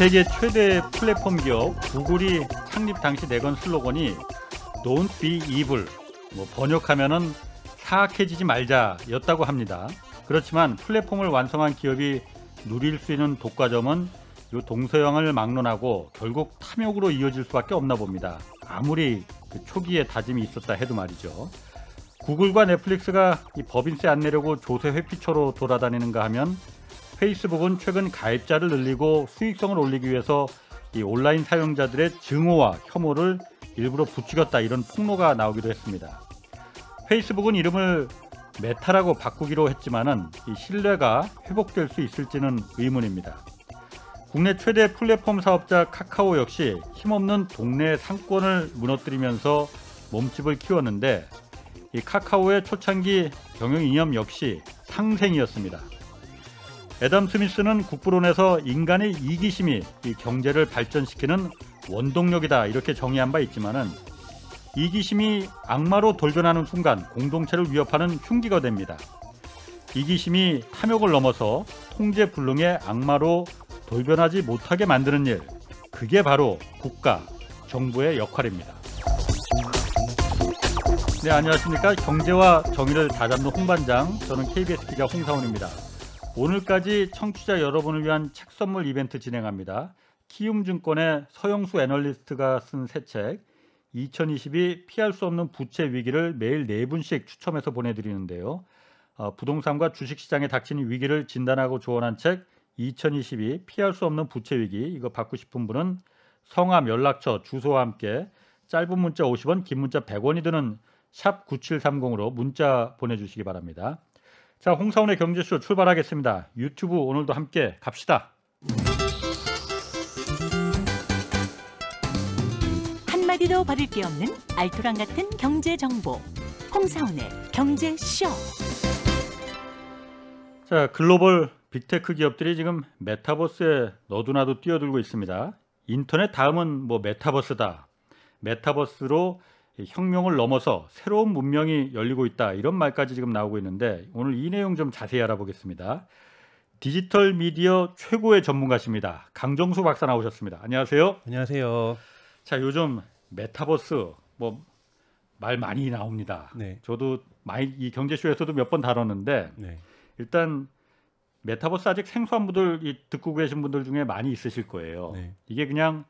세계 최대 플랫폼 기업 구글이 창립 당시 내건 슬로건이 Don't be evil, 번역하면은 사악해지지 말자였다고 합니다. 그렇지만 플랫폼을 완성한 기업이 누릴 수 있는 독과점은 이 동서양을 막론하고 결국 탐욕으로 이어질 수밖에 없나 봅니다. 아무리 초기에 다짐이 있었다 해도 말이죠. 구글과 넷플릭스가 이 법인세 안 내려고 조세 회피처로 돌아다니는가 하면 페이스북은 최근 가입자를 늘리고 수익성을 올리기 위해서 이 온라인 사용자들의 증오와 혐오를 일부러 부추겼다, 이런 폭로가 나오기도 했습니다. 페이스북은 이름을 메타라고 바꾸기로 했지만은 이 신뢰가 회복될 수 있을지는 의문입니다. 국내 최대 플랫폼 사업자 카카오 역시 힘없는 동네 상권을 무너뜨리면서 몸집을 키웠는데 이 카카오의 초창기 경영 이념 역시 상생이었습니다. 애덤 스미스는 국부론에서 인간의 이기심이 이 경제를 발전시키는 원동력이다, 이렇게 정의한 바 있지만은 이기심이 악마로 돌변하는 순간 공동체를 위협하는 흉기가 됩니다. 이기심이 탐욕을 넘어서 통제불능의 악마로 돌변하지 못하게 만드는 일, 그게 바로 국가, 정부의 역할입니다. 네, 안녕하십니까. 경제와 정의를 다잡는 홍반장, 저는 KBS 기자 홍사훈입니다. 오늘까지 청취자 여러분을 위한 책 선물 이벤트 진행합니다. 키움증권의 서영수 애널리스트가 쓴 새 책 2022 피할 수 없는 부채 위기를 매일 4분씩 추첨해서 보내드리는데요. 부동산과 주식시장에 닥친 위기를 진단하고 조언한 책 2022 피할 수 없는 부채 위기, 이거 받고 싶은 분은 성함, 연락처, 주소와 함께 짧은 문자 50원, 긴 문자 100원이 드는 샵 9730으로 문자 보내주시기 바랍니다. 자, 홍사훈의 경제쇼 출발하겠습니다. 유튜브 오늘도 함께 갑시다. 한마디도 버릴 게 없는 알토란 같은 경제 정보, 홍사훈의 경제쇼. 자, 글로벌 빅테크 기업들이 지금 메타버스에 너도나도 뛰어들고 있습니다. 인터넷 다음은 메타버스다. 메타버스로 혁명을 넘어서 새로운 문명이 열리고 있다, 이런 말까지 지금 나오고 있는데 오늘 이 내용 좀 자세히 알아보겠습니다. 디지털 미디어 최고의 전문가십니다. 강정수 박사 나오셨습니다. 안녕하세요. 안녕하세요. 자, 요즘 메타버스 말 많이 나옵니다. 네. 저도 많이 이 경제쇼에서도 몇 번 다뤘는데 네. 일단 메타버스 아직 생소한 분들, 듣고 계신 분들 중에 많이 있으실 거예요. 네. 이게 그냥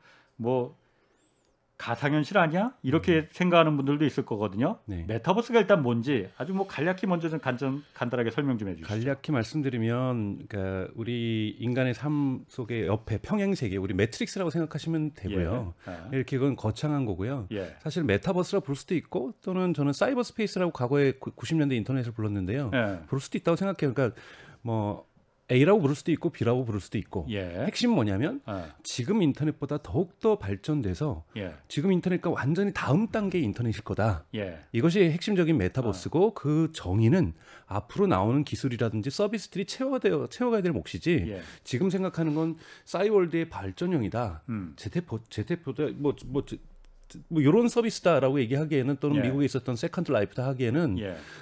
가상현실 아니야? 이렇게 생각하는 분들도 있을 거거든요. 네. 메타버스가 일단 뭔지 아주 간략히 먼저 좀 간단하게 설명 좀 해주시죠. 간략히 말씀드리면, 그러니까 우리 인간의 삶 속의 옆에 평행세계, 우리 매트릭스라고 생각하시면 되고요. 예. 이렇게 그건 거창한 거고요. 예. 사실 메타버스라 부를 수도 있고, 또는 저는 사이버 스페이스라고 과거에 90년대 인터넷을 불렀는데요. 예. 부를 수도 있다고 생각해요. 그러니까 A라고 부를 수도 있고 B라고 부를 수도 있고. 예. 핵심 뭐냐면 지금 인터넷보다 더욱더 발전돼서 지금 인터넷과 완전히 다음 단계의 인터넷일 거다. 이것이 핵심적인 메타버스고 그 정의는 앞으로 나오는 기술이라든지 서비스들이 채워가야 될 몫이지 지금 생각하는 건 싸이월드의 발전형이다. 제테보다 이런 서비스다라고 얘기하기에는, 또는 미국에 있었던 세컨드 라이프다 하기에는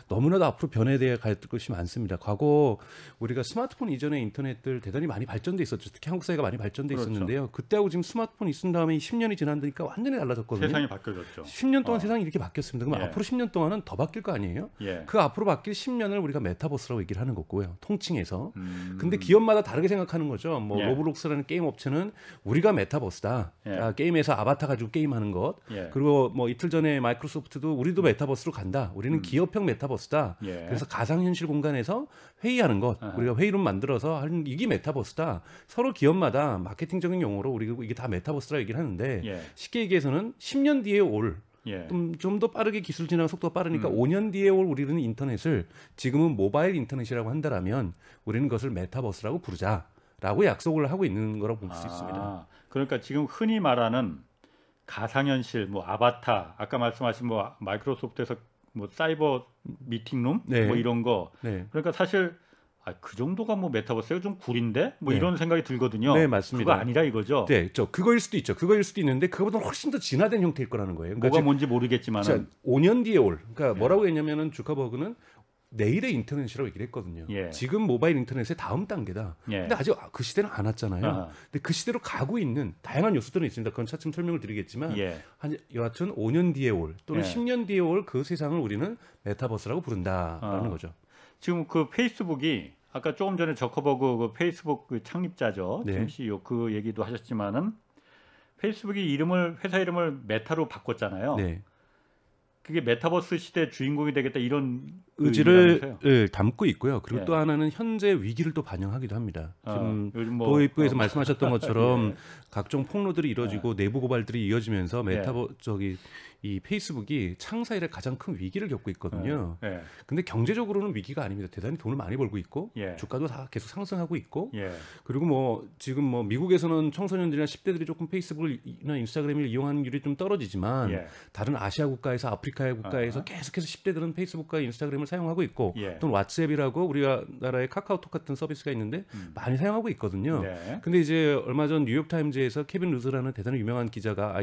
너무나도 앞으로 변해야 갈 것이 많습니다. 과거 우리가 스마트폰 이전의 인터넷들 대단히 많이 발전돼 있었죠. 특히 한국 사회가 많이 발전돼 있었는데요. 그때하고 지금 스마트폰 있은 다음에 10년이 지나니까 완전히 달라졌거든요. 세상이 바뀌어졌죠. 10년 동안 세상이 이렇게 바뀌었습니다. 그럼 앞으로 10년 동안은 더 바뀔 거 아니에요? 그 앞으로 바뀔 10년을 우리가 메타버스라고 얘기를 하는 거고요. 통칭해서. 근데 기업마다 다르게 생각하는 거죠. 로블록스라는 게임 업체는 우리가 메타버스다. 게임에서 아바타 가지고 게임하는 것. 그리고 이틀 전에 마이크로소프트도 우리도 메타버스로 간다. 우리는 기업형 메타버스다. 그래서 가상현실 공간에서 회의하는 것, 우리가 회의룸 만들어서 하는, 이게 메타버스다. 서로 기업마다 마케팅적인 용어로 우리가 이게 다 메타버스라 얘기를 하는데 쉽게 얘기해서는 10년 뒤에 올 좀 더 빠르게 기술 진화 속도가 빠르니까 5년 뒤에 올 우리는 인터넷을 지금은 모바일 인터넷이라고 한다면 우리는 그것을 메타버스라고 부르자라고 약속을 하고 있는 거라고 볼 수 있습니다. 그러니까 지금 흔히 말하는 가상현실, 아바타, 아까 말씀하신 마이크로소프트에서 사이버 미팅룸, 이런 거. 그러니까 사실 그 정도가 메타버스가 좀 구린데 이런 생각이 들거든요. 네, 맞습니다. 그거 아니라 이거죠. 네, 그거일 수도 있죠. 그거일 수도 있는데 그거보다 훨씬 더 진화된 형태일 거라는 거예요. 그러니까 뭐가 뭔지 모르겠지만 5년 뒤에 올. 그러니까 뭐라고 했냐면은 주커버그는 내일의 인터넷이라고 얘기를 했거든요. 지금 모바일 인터넷의 다음 단계다. 근데 아직 그 시대는 안 왔잖아요. 근데 그 시대로 가고 있는 다양한 요소들은 있습니다. 그건 차츰 설명을 드리겠지만 여하튼 5년 뒤에 올 또는 10년 뒤에 올 그 세상을 우리는 메타버스라고 부른다라는 거죠. 지금 그 페이스북이 아까 조금 전에 저커버그 그 페이스북 그 창립자죠. 짐 CEO 그 얘기도 하셨지만은 페이스북이 회사 이름을 메타로 바꿨잖아요. 그게 메타버스 시대 주인공이 되겠다 이런 의지를 담고 있고요. 그리고 또 하나는 현재 위기를 또 반영하기도 합니다. 지금 도입부에서 말씀하셨던 것처럼 각종 폭로들이 이루어지고 내부 고발들이 이어지면서 이 페이스북이 창사 이래 가장 큰 위기를 겪고 있거든요. 근데 경제적으로는 위기가 아닙니다. 대단히 돈을 많이 벌고 있고 주가도 다 계속 상승하고 있고 그리고 지금 미국에서는 청소년들이나 10대들이 조금 페이스북이나 인스타그램을 이용하는 율이 좀 떨어지지만 다른 아시아 국가에서 아프리카의 국가에서 계속해서 10대들은 페이스북과 인스타그램을 사용하고 있고 또는 왓츠앱이라고 우리나라의 카카오톡 같은 서비스가 있는데 많이 사용하고 있거든요. 근데 이제 얼마 전 뉴욕타임즈에서 케빈 루스라는 대단히 유명한 기자가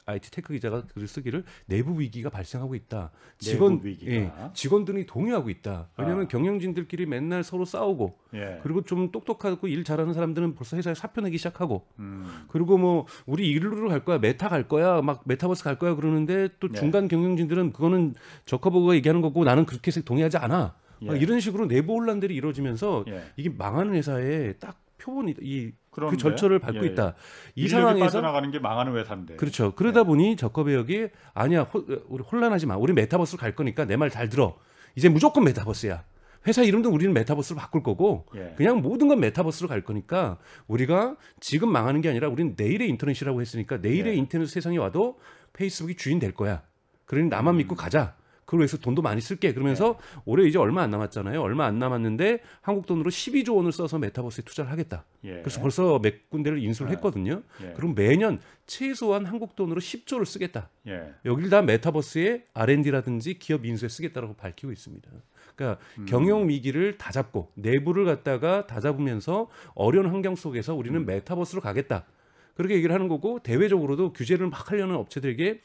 IT 테크 기자가 글을 쓰기를 내부 위기가 발생하고 있다. 직원들이 동요하고 있다. 왜냐하면 경영진들끼리 맨날 서로 싸우고 그리고 좀 똑똑하고 일 잘하는 사람들은 벌써 회사에 사표 내기 시작하고 그리고 우리 이리로 갈 거야, 메타 갈 거야, 막 메타버스 갈 거야 그러는데 또 중간 경영진들은 그거는 저커버그가 얘기하는 거고 나는 그렇게 해서 동의하지 않아. 이런 식으로 내부 혼란들이 이루어지면서 이게 망하는 회사에 딱 표본이 그 절차를 밟고 있다. 이 상황에서 빠져나가는 게 망하는 회사인데. 그렇죠. 그러다 보니 저커버그이 아니야, 우리 혼란하지 마. 우리 메타버스로 갈 거니까 내 말 잘 들어. 이제 무조건 메타버스야. 회사 이름도 우리는 메타버스로 바꿀 거고 그냥 모든 건 메타버스로 갈 거니까 우리가 지금 망하는 게 아니라 우리는 내일의 인터넷이라고 했으니까 내일의 인터넷 세상이 와도 페이스북이 주인 될 거야. 그러니 나만 믿고 가자. 그걸 위해서 돈도 많이 쓸게. 그러면서 올해 이제 얼마 안 남았잖아요. 얼마 안 남았는데 한국 돈으로 12조 원을 써서 메타버스에 투자를 하겠다. 그래서 벌써 몇 군데를 인수를 했거든요. 그럼 매년 최소한 한국 돈으로 10조를 쓰겠다. 여길 다 메타버스에 R&D라든지 기업 인수에 쓰겠다라고 밝히고 있습니다. 그러니까 경영 위기를 다 잡고 내부를 갖다가 다 잡으면서 어려운 환경 속에서 우리는 메타버스로 가겠다. 그렇게 얘기를 하는 거고 대외적으로도 규제를 막 하려는 업체들에게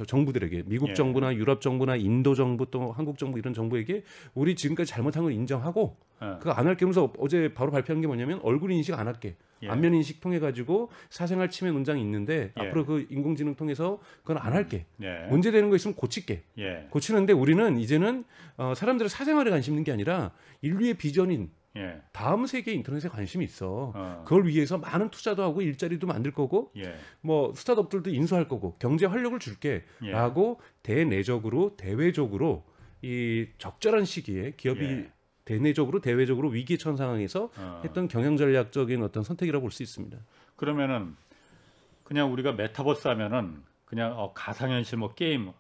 정부들에게 미국 정부나 유럽 정부나 인도 정부 또 한국 정부 이런 정부에게 우리 지금까지 잘못한 걸 인정하고 그거 안 할게 하면서 어제 바로 발표한 게 뭐냐면 얼굴 인식 안 할게. 안면 인식 통해 가지고 사생활 침해 논장이 있는데 앞으로 그 인공지능 통해서 그건 안 할게. 문제되는 거 있으면 고칠게. 고치는데 우리는 이제는 사람들의 사생활에 관심 있는 게 아니라 인류의 비전인 다음 세계 인터넷에 관심이 있어. 그걸 위해서 많은 투자도 하고 일자리도 만들 거고 스타트업들도 인수할 거고 경제 활력을 줄게라고 대내적으로 대외적으로 이 적절한 시기에 기업이 대내적으로 대외적으로 위기에 처한 상황에서 했던 경영 전략적인 어떤 선택이라고 볼 수 있습니다. 그러면은 그냥 우리가 메타버스 하면은 그냥 가상현실 게임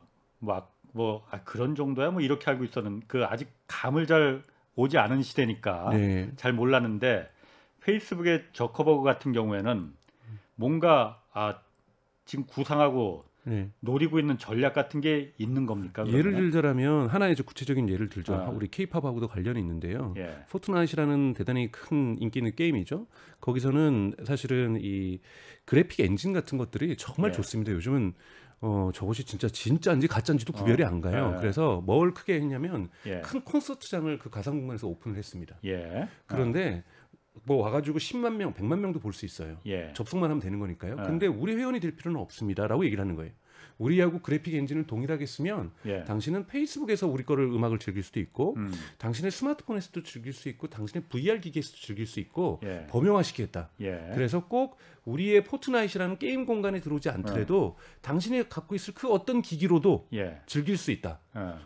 그런 정도야 이렇게 알고 있었는데 그 아직 감을 잘 오지 않은 시대니까 잘 몰랐는데 페이스북의 저커버그 같은 경우에는 뭔가 지금 구상하고 노리고 있는 전략 같은 게 있는 겁니까? 그러면? 예를 들자면 하나의 구체적인 예를 들죠. 우리 K-팝하고도 관련이 있는데요. 포트나잇이라는 대단히 큰 인기 있는 게임이죠. 거기서는 사실은 이 그래픽 엔진 같은 것들이 정말 좋습니다. 요즘은 저것이 진짜인지 가짜인지도 구별이 안 가요. 그래서 뭘 크게 했냐면 큰 콘서트장을 그 가상 공간에서 오픈을 했습니다. 그런데 와가지고 10만 명, 100만 명도 볼 수 있어요. 접속만 하면 되는 거니까요. 근데 우리 회원이 될 필요는 없습니다라고 얘기를 하는 거예요. 우리하고 그래픽 엔진을 동일하게 쓰면 당신은 페이스북에서 우리 거를 음악을 즐길 수도 있고 당신의 스마트폰에서도 즐길 수 있고 당신의 VR 기기에서도 즐길 수 있고 범용화시키겠다. 그래서 꼭 우리의 포트나잇이라는 게임 공간에 들어오지 않더라도 당신이 갖고 있을 그 어떤 기기로도 즐길 수 있다.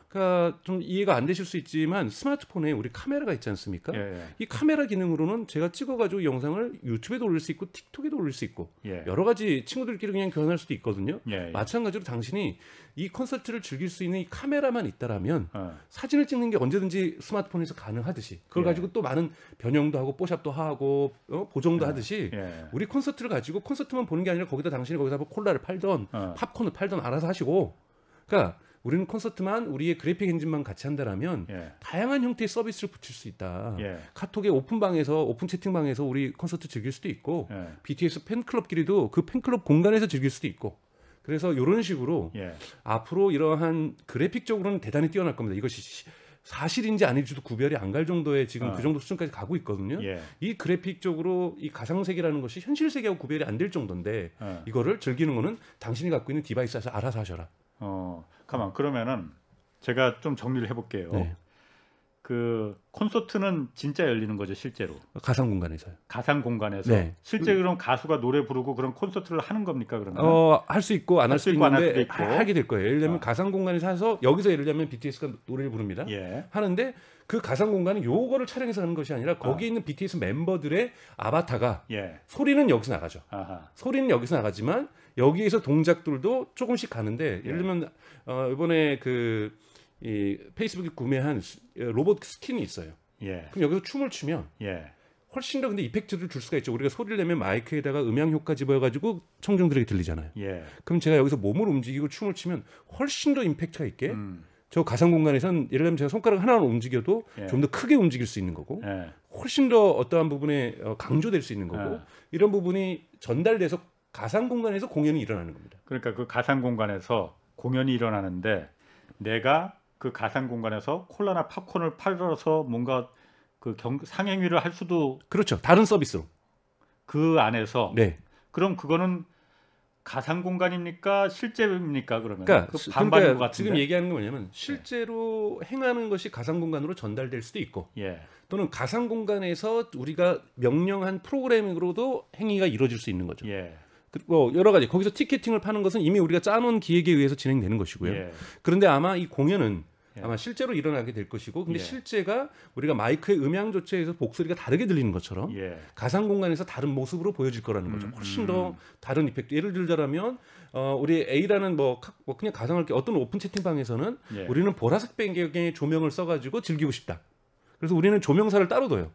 그러니까 좀 이해가 안 되실 수 있지만 스마트폰에 우리 카메라가 있지 않습니까? 이 카메라 기능으로는 제가 찍어가지고 영상을 유튜브에도 올릴 수 있고 틱톡에도 올릴 수 있고 여러 가지 친구들끼리 그냥 교환할 수도 있거든요. 마찬가지로 당신이 이 콘서트를 즐길 수 있는 이 카메라만 있다라면 사진을 찍는 게 언제든지 스마트폰에서 가능하듯이 그걸 가지고 또 많은 변형도 하고 뽀샵도 하고 보정도 하듯이 우리 콘서트를 가지고 콘서트만 보는 게 아니라 거기다 당신이 거기다 콜라를 팔던 팝콘을 팔던 알아서 하시고 그러니까 우리는 콘서트만 우리의 그래픽 엔진만 같이 한다라면 다양한 형태의 서비스를 붙일 수 있다. 카톡의 오픈방에서 오픈 채팅방에서 우리 콘서트 즐길 수도 있고 BTS 팬클럽끼리도 그 팬클럽 공간에서 즐길 수도 있고 그래서 이런 식으로 앞으로 이러한 그래픽적으로는 대단히 뛰어날 겁니다. 이것이 사실인지 아닌지도 구별이 안 갈 정도의 지금 그 정도 수준까지 가고 있거든요. 예. 이 그래픽적으로 이 가상 세계라는 것이 현실 세계하고 구별이 안 될 정도인데 이거를 즐기는 거는 당신이 갖고 있는 디바이스에서 알아서 하셔라. 가만 그러면은 제가 좀 정리를 해볼게요. 네. 그 콘서트는 진짜 열리는 거죠, 실제로. 가상 공간에서요. 가상 공간에서. 네. 실제 그럼 가수가 노래 부르고 그런 콘서트를 하는 겁니까, 그러면? 할 수 있고 안 할 수 있는데 하게 될 거예요. 예를 들면 가상 공간에서 해서 여기서 예를 들면 BTS가 노래를 부릅니다. 예. 하는데 그 가상 공간은 요거를 촬영해서 하는 것이 아니라 거기 있는 BTS 멤버들의 아바타가 소리는 여기서 나가죠. 소리는 여기서 나가지만 여기에서 동작들도 조금씩 가는데 예를 들면 이번에 이 페이스북이 구매한 로봇 스킨이 있어요. 그럼 여기서 춤을 추면 훨씬 더 근데 이펙트를 줄 수가 있죠. 우리가 소리를 내면 마이크에다가 음향 효과 집어가지고 청중들에게 들리잖아요. 그럼 제가 여기서 몸을 움직이고 춤을 추면 훨씬 더 임팩트가 있게 저 가상 공간에선 예를 들면 제가 손가락 하나만 움직여도 좀 더 크게 움직일 수 있는 거고 훨씬 더 어떠한 부분에 강조될 수 있는 거고 이런 부분이 전달돼서 가상 공간에서 공연이 일어나는 겁니다. 그러니까 그 가상 공간에서 공연이 일어나는데 내가 그 가상 공간에서 콜라나 팝콘을 팔아서 뭔가 그 상행위를 할 수도 그렇죠. 다른 서비스로 그 안에서 네. 그럼 그거는 가상 공간입니까 실제입니까 그러면? 그러니까, 반반인 것 같은데. 지금 얘기하는 건 뭐냐면 실제로 행하는 것이 가상 공간으로 전달될 수도 있고 또는 가상 공간에서 우리가 명령한 프로그래밍으로도 행위가 이루어질 수 있는 거죠. 그리고 여러 가지 거기서 티켓팅을 파는 것은 이미 우리가 짜놓은 기획에 의해서 진행되는 것이고요. 그런데 아마 이 공연은 아마 실제로 일어나게 될 것이고 근데 실제가 우리가 마이크의 음향 조치에서 목소리가 다르게 들리는 것처럼 가상 공간에서 다른 모습으로 보여질 거라는 거죠. 훨씬 더 다른 이펙트. 예를 들자면 우리 A라는 뭐 그냥 가상할 게 어떤 오픈 채팅방에서는 우리는 보라색 배경의 조명을 써가지고 즐기고 싶다. 그래서 우리는 조명사를 따로 둬요.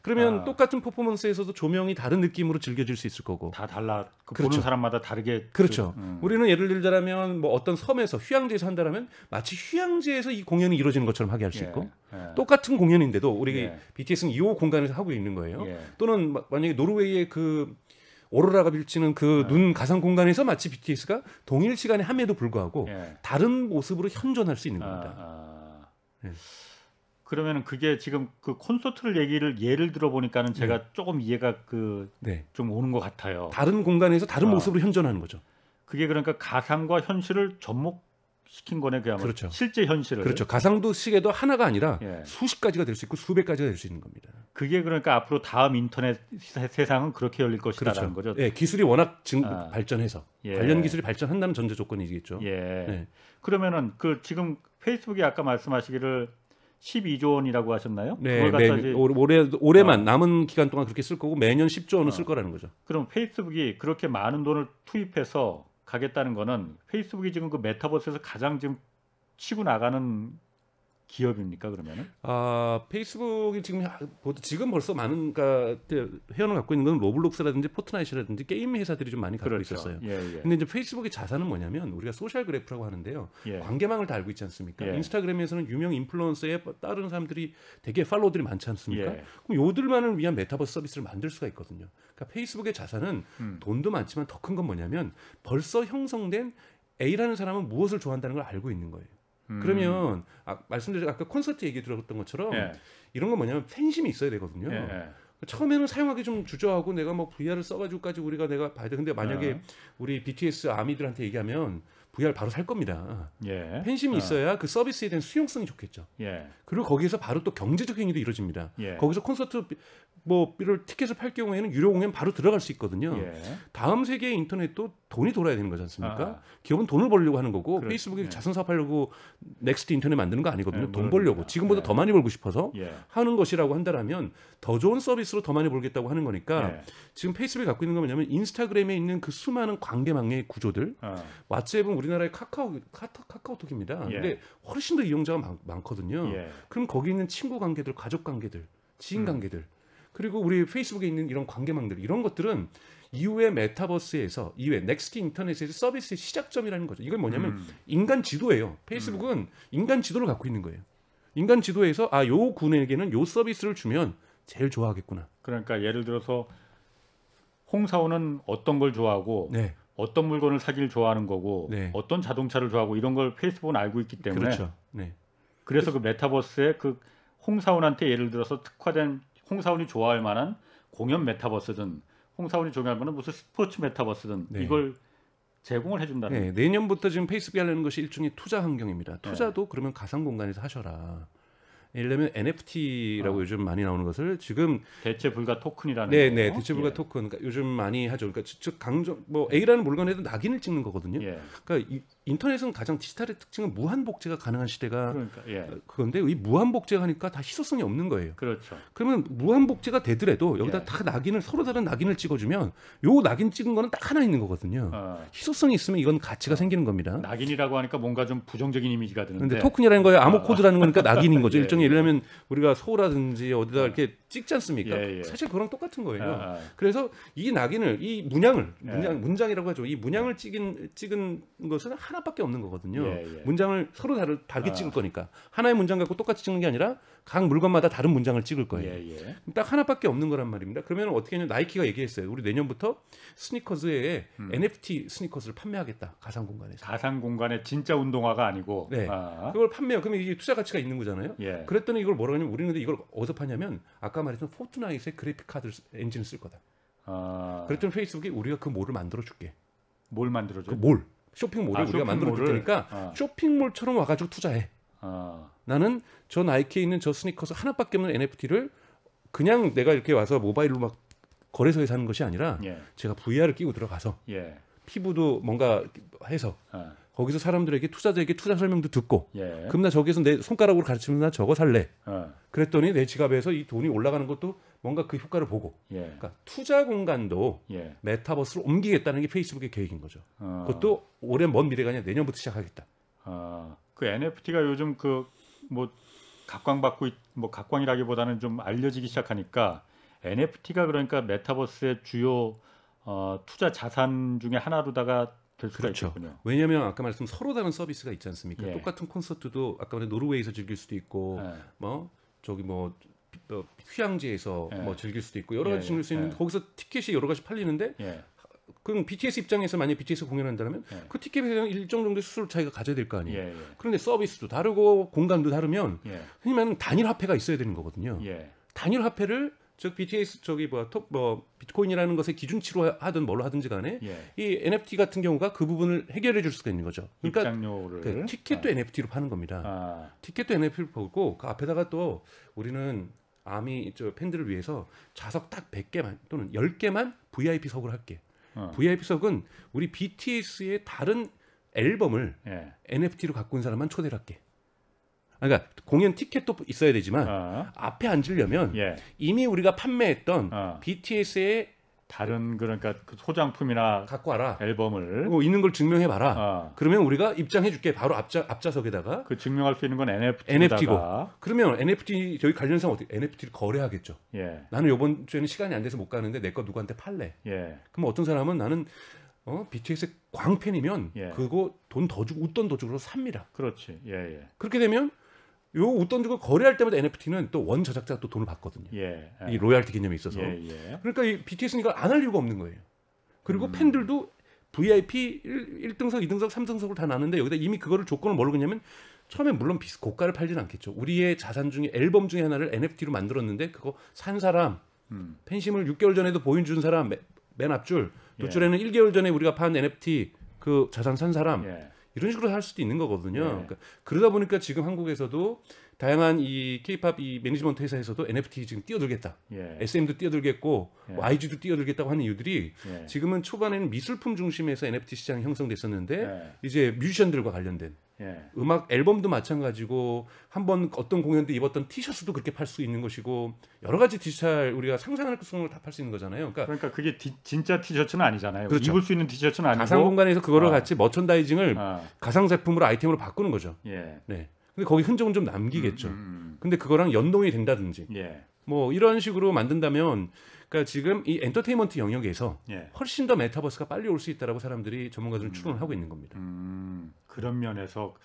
그러면 똑같은 퍼포먼스에서도 조명이 다른 느낌으로 즐겨질 수 있을 거고. 다 달라. 그렇죠. 보는 사람마다 다르게. 그렇죠. 우리는 예를 들자면 뭐 어떤 섬에서 휴양지에서 한다라면 마치 휴양지에서 이 공연이 이루어지는 것처럼 하게 할 수 있고 똑같은 공연인데도 우리 BTS는 이 공간에서 하고 있는 거예요. 또는 만약에 노르웨이의 그 오로라가 비치는 그 눈 가상 공간에서 마치 BTS가 동일 시간에 함에도 불구하고 다른 모습으로 현존할 수 있는 겁니다. 그러면은 그게 지금 그 콘서트를 예를 들어 보니까는 제가 조금 이해가 좀 오는 것 같아요. 다른 공간에서 다른 모습으로 현존하는 거죠. 그게 그러니까 가상과 현실을 접목시킨 거네 그야말로. 그렇죠. 실제 현실을. 그렇죠. 가상도 시계도 하나가 아니라 수십 가지가 될 수 있고 수백 가지가 될 수 있는 겁니다. 그게 그러니까 앞으로 다음 인터넷 세상은 그렇게 열릴 것이다라는 거죠. 기술이 워낙 발전해서 관련 기술이 발전한다는 전제 조건이겠죠. 그러면은 그 지금 페이스북이 아까 말씀하시기를 12조 원이라고 하셨나요? 네, 올해만 남은 기간 동안 그렇게 쓸 거고 매년 10조 원을 쓸 거라는 거죠. 그럼 페이스북이 그렇게 많은 돈을 투입해서 가겠다는 거는 페이스북이 지금 그 메타버스에서 가장 지금 치고 나가는 기업입니까 그러면은? 페이스북이 지금 벌써 많은 회원을 갖고 있는 건 로블록스라든지 포트나이트라든지 게임 회사들이 좀 많이 갖고 있었어요. 근데 이제 페이스북의 자산은 뭐냐면 우리가 소셜 그래프라고 하는데요. 관계망을 다 알고 있지 않습니까? 인스타그램에서는 유명 인플루언서에 따르는 사람들이 되게 팔로워들이 많지 않습니까? 그럼 요들만을 위한 메타버스 서비스를 만들 수가 있거든요. 그러니까 페이스북의 자산은 돈도 많지만 더 큰 건 뭐냐면 벌써 형성된 A라는 사람은 무엇을 좋아한다는 걸 알고 있는 거예요. 그러면 말씀드린 아까 콘서트 얘기 들었던 것처럼 이런 건 뭐냐면 팬심이 있어야 되거든요. 처음에는 사용하기 좀 주저하고 내가 뭐 VR을 써가지고까지 우리가 내가 봐야 돼. 근데 만약에 우리 BTS 아미들한테 얘기하면 VR 바로 살 겁니다. 팬심이 있어야 그 서비스에 대한 수용성이 좋겠죠. 그리고 거기에서 바로 또 경제적 행위도 이루어집니다. 거기서 콘서트 뭐를 티켓을 팔 경우에는 유료 공연 바로 들어갈 수 있거든요. 다음 세계의 인터넷도 돈이 돌아야 되는 거지 않습니까? 기업은 돈을 벌려고 하는 거고 페이스북이 자선 사업하려고 넥스트 인터넷 만드는 거 아니거든요. 돈 벌려고 지금보다 더 많이 벌고 싶어서 하는 것이라고 한다라면 더 좋은 서비스로 더 많이 벌겠다고 하는 거니까 지금 페이스북이 갖고 있는 건 뭐냐면 인스타그램에 있는 그 수많은 관계망의 구조들 왓츠앱은 우리나라의 카카오톡입니다. 근데 훨씬 더 이용자가 많거든요. 그럼 거기 있는 친구 관계들, 가족 관계들, 지인 관계들 그리고 우리 페이스북에 있는 이런 관계망들 이런 것들은 이후에 메타버스에서 이후에 넥스트 인터넷에서 서비스의 시작점이라는 거죠. 이건 뭐냐면 인간 지도예요. 페이스북은 인간 지도를 갖고 있는 거예요. 인간 지도에서 요 군에게는 요 서비스를 주면 제일 좋아하겠구나. 그러니까 예를 들어서 홍사원은 어떤 걸 좋아하고 어떤 물건을 사기를 좋아하는 거고 어떤 자동차를 좋아하고 이런 걸 페이스북은 알고 있기 때문에 그렇죠. 그래서 그 메타버스에 그 홍사원한테 예를 들어서 특화된 홍사원이 좋아할 만한 공연 메타버스든 홍사원이 좋아할 만한 무슨 스포츠 메타버스든 네. 이걸 제공을 해준다는. 네, 내년부터 지금 페이스북이 하려는 것이 일종의 투자 환경입니다. 투자도 네. 그러면 가상 공간에서 하셔라. 예를 들면 NFT라고 요즘 많이 나오는 것을 지금 대체 불가 토큰이라는 네, 거. 대체 불가 토큰. 그러니까 요즘 많이 하죠. 그러니까 즉 강조 뭐 A라는 물건에도 낙인을 찍는 거거든요. 그러니까 인터넷은 가장 디지털의 특징은 무한 복제가 가능한 시대가 그건데 이 무한 복제가 하니까 다 희소성이 없는 거예요. 그렇죠. 그러면 무한 복제가 되더라도 여기다 다 낙인을 서로 다른 낙인을 찍어주면 요 낙인 찍은 거는 딱 하나 있는 거거든요. 희소성이 있으면 이건 가치가 생기는 겁니다. 낙인이라고 하니까 뭔가 좀 부정적인 이미지가 드는데. 근데 토큰이라는 거에 암호 코드라는 거니까 낙인인 거죠. 일종의 예를 들면 우리가 소라든지 어디다 이렇게 찍지 않습니까? 사실 그거랑 똑같은 거예요. 그래서 이 낙인을 이 문장이라고 하죠. 이 문양을 찍은 것은 하나밖에 없는 거거든요. 문장을 서로 다르게 찍을 거니까 하나의 문장 갖고 똑같이 찍는 게 아니라 각 물건마다 다른 문장을 찍을 거예요. 딱 하나밖에 없는 거란 말입니다. 그러면 어떻게 하냐면 나이키가 얘기했어요. 우리 내년부터 스니커즈에 NFT 스니커즈를 판매하겠다. 가상 공간에서. 가상 공간에 진짜 운동화가 아니고. 네. 그걸 판매해요. 그러면 이게 투자 가치가 있는 거잖아요. 그랬더니 이걸 뭐라고 하냐면 우리는 근데 이걸 어디서 파냐면 아까 말했던 포트나잇의 그래픽 카드 엔진을 쓸 거다. 그랬더니 페이스북이 우리가 그 몰을 만들어 줄게. 뭘 만들어줘? 그 몰. 쇼핑몰을 우리가 만들어 줄 테니까 쇼핑몰처럼 와가지고 투자해. 나는 저 나이키에 있는 저 스니커즈 하나밖에 없는 NFT를 그냥 내가 이렇게 와서 모바일로 막 거래소에 사는 것이 아니라 제가 VR을 끼고 들어가서 피부도 뭔가 해서 거기서 사람들에게 투자자에게 투자 설명도 듣고 그럼 나 저기서 내 손가락으로 가르치면 나 저거 살래. 그랬더니 내 지갑에서 이 돈이 올라가는 것도 뭔가 그 효과를 보고 그러니까 투자 공간도 메타버스로 옮기겠다는 게 페이스북의 계획인 거죠. 그것도 오랜 먼 미래가 아니라 내년부터 시작하겠다. 그 NFT가 요즘 그 뭐 각광받고 뭐 각광이라기보다는 좀 알려지기 시작하니까 NFT가 그러니까 메타버스의 주요 투자 자산 중에 하나로다가 될 수가 있겠군요. 왜냐하면 아까 말씀 서로 다른 서비스가 있지 않습니까? 똑같은 콘서트도 아까 말한 노르웨이에서 즐길 수도 있고 뭐 저기 뭐 휴양지에서 뭐 즐길 수도 있고 여러 가지 즐길 수 있는 거기서 티켓이 여러 가지 팔리는데 그럼 BTS 입장에서 만약 BTS 공연한다면 그 티켓에 대한 일정 정도의 수수료 차이가 가져야 될 거 아니에요. 그런데 서비스도 다르고 공간도 다르면 흔히 말하는 단일 화폐가 있어야 되는 거거든요. 단일 화폐를 즉 BTS 저기 비트코인이라는 것의 기준치로 하든 뭘로 하든지 간에 이 NFT 같은 경우가 그 부분을 해결해 줄 수가 있는 거죠. 그러니까 입장료를 티켓도 NFT로 파는 겁니다. 티켓도 NFT로 보고 그 앞에다가 또 우리는 아미 저 팬들을 위해서 좌석 딱 100개만 또는 10개만 VIP석으로 할게. VIP석은 우리 BTS의 다른 앨범을 NFT로 갖고 온 사람만 초대를 할게. 그러니까 공연 티켓도 있어야 되지만 앞에 앉으려면 이미 우리가 판매했던 BTS의 다른 그러니까 그 소장품이나 갖고 와라. 앨범을 있는 걸 증명해 봐라. 그러면 우리가 입장해 줄게. 바로 앞좌석에다가. 그 증명할 수 있는 건 NFT고. 그러면 NFT 저희 관련상 어떻게 NFT를 거래하겠죠. 나는 이번 주에는 시간이 안 돼서 못 가는데 내 거 누구한테 팔래. 그럼 어떤 사람은 나는 BTS의 광팬이면 그거 돈 더 주고 웃돈 더 주고 삽니다. 그렇지. 그렇게 되면 요 웃돈 주고 거래할 때마다 NFT는 또 원 저작자가 또 돈을 받거든요. 이 로열티 개념이 있어서. 그러니까 이 BTS는 이걸 안 할 이유가 없는 거예요. 그리고 팬들도 VIP 1등석, 2등석, 3등석을 다 나는데 여기다 이미 그거를 조건을 뭘로 그냐면 처음에 물론 고가를 팔지는 않겠죠. 우리의 자산 중에 앨범 중에 하나를 NFT로 만들었는데 그거 산 사람, 팬심을 6개월 전에도 보여준 사람 맨 앞줄, 뒷줄에는 1개월 전에 우리가 판 NFT 그 자산 산 사람 이런 식으로 할 수도 있는 거거든요. 그러니까 그러다 보니까 지금 한국에서도 다양한 이 K-팝 이 매니지먼트 회사에서도 NFT 지금 뛰어들겠다. SM도 뛰어들겠고 뭐 IG도 뛰어들겠다고 하는 이유들이 지금은 초반에는 미술품 중심에서 NFT 시장이 형성됐었는데 이제 뮤지션들과 관련된 음악 앨범도 마찬가지고 한번 어떤 공연 때 입었던 티셔츠도 그렇게 팔 수 있는 것이고 여러 가지 디지털 우리가 상상할 수 있는 걸 다 팔 수 있는 거잖아요. 그러니까 그게 진짜 티셔츠는 아니잖아요. 그렇죠. 입을 수 있는 티셔츠는 아니고 가상 공간에서 그거를 같이 머천다이징을 가상 제품으로 아이템으로 바꾸는 거죠. 네. 근데 거기 흔적은 좀 남기겠죠. 근데 그거랑 연동이 된다든지 뭐 이런 식으로 만든다면 그러니까 지금 이 엔터테인먼트 영역에서 훨씬 더 메타버스가 빨리 올 수 있다라고 사람들이 전문가들은 추론을 하고 있는 겁니다. 그런 면에서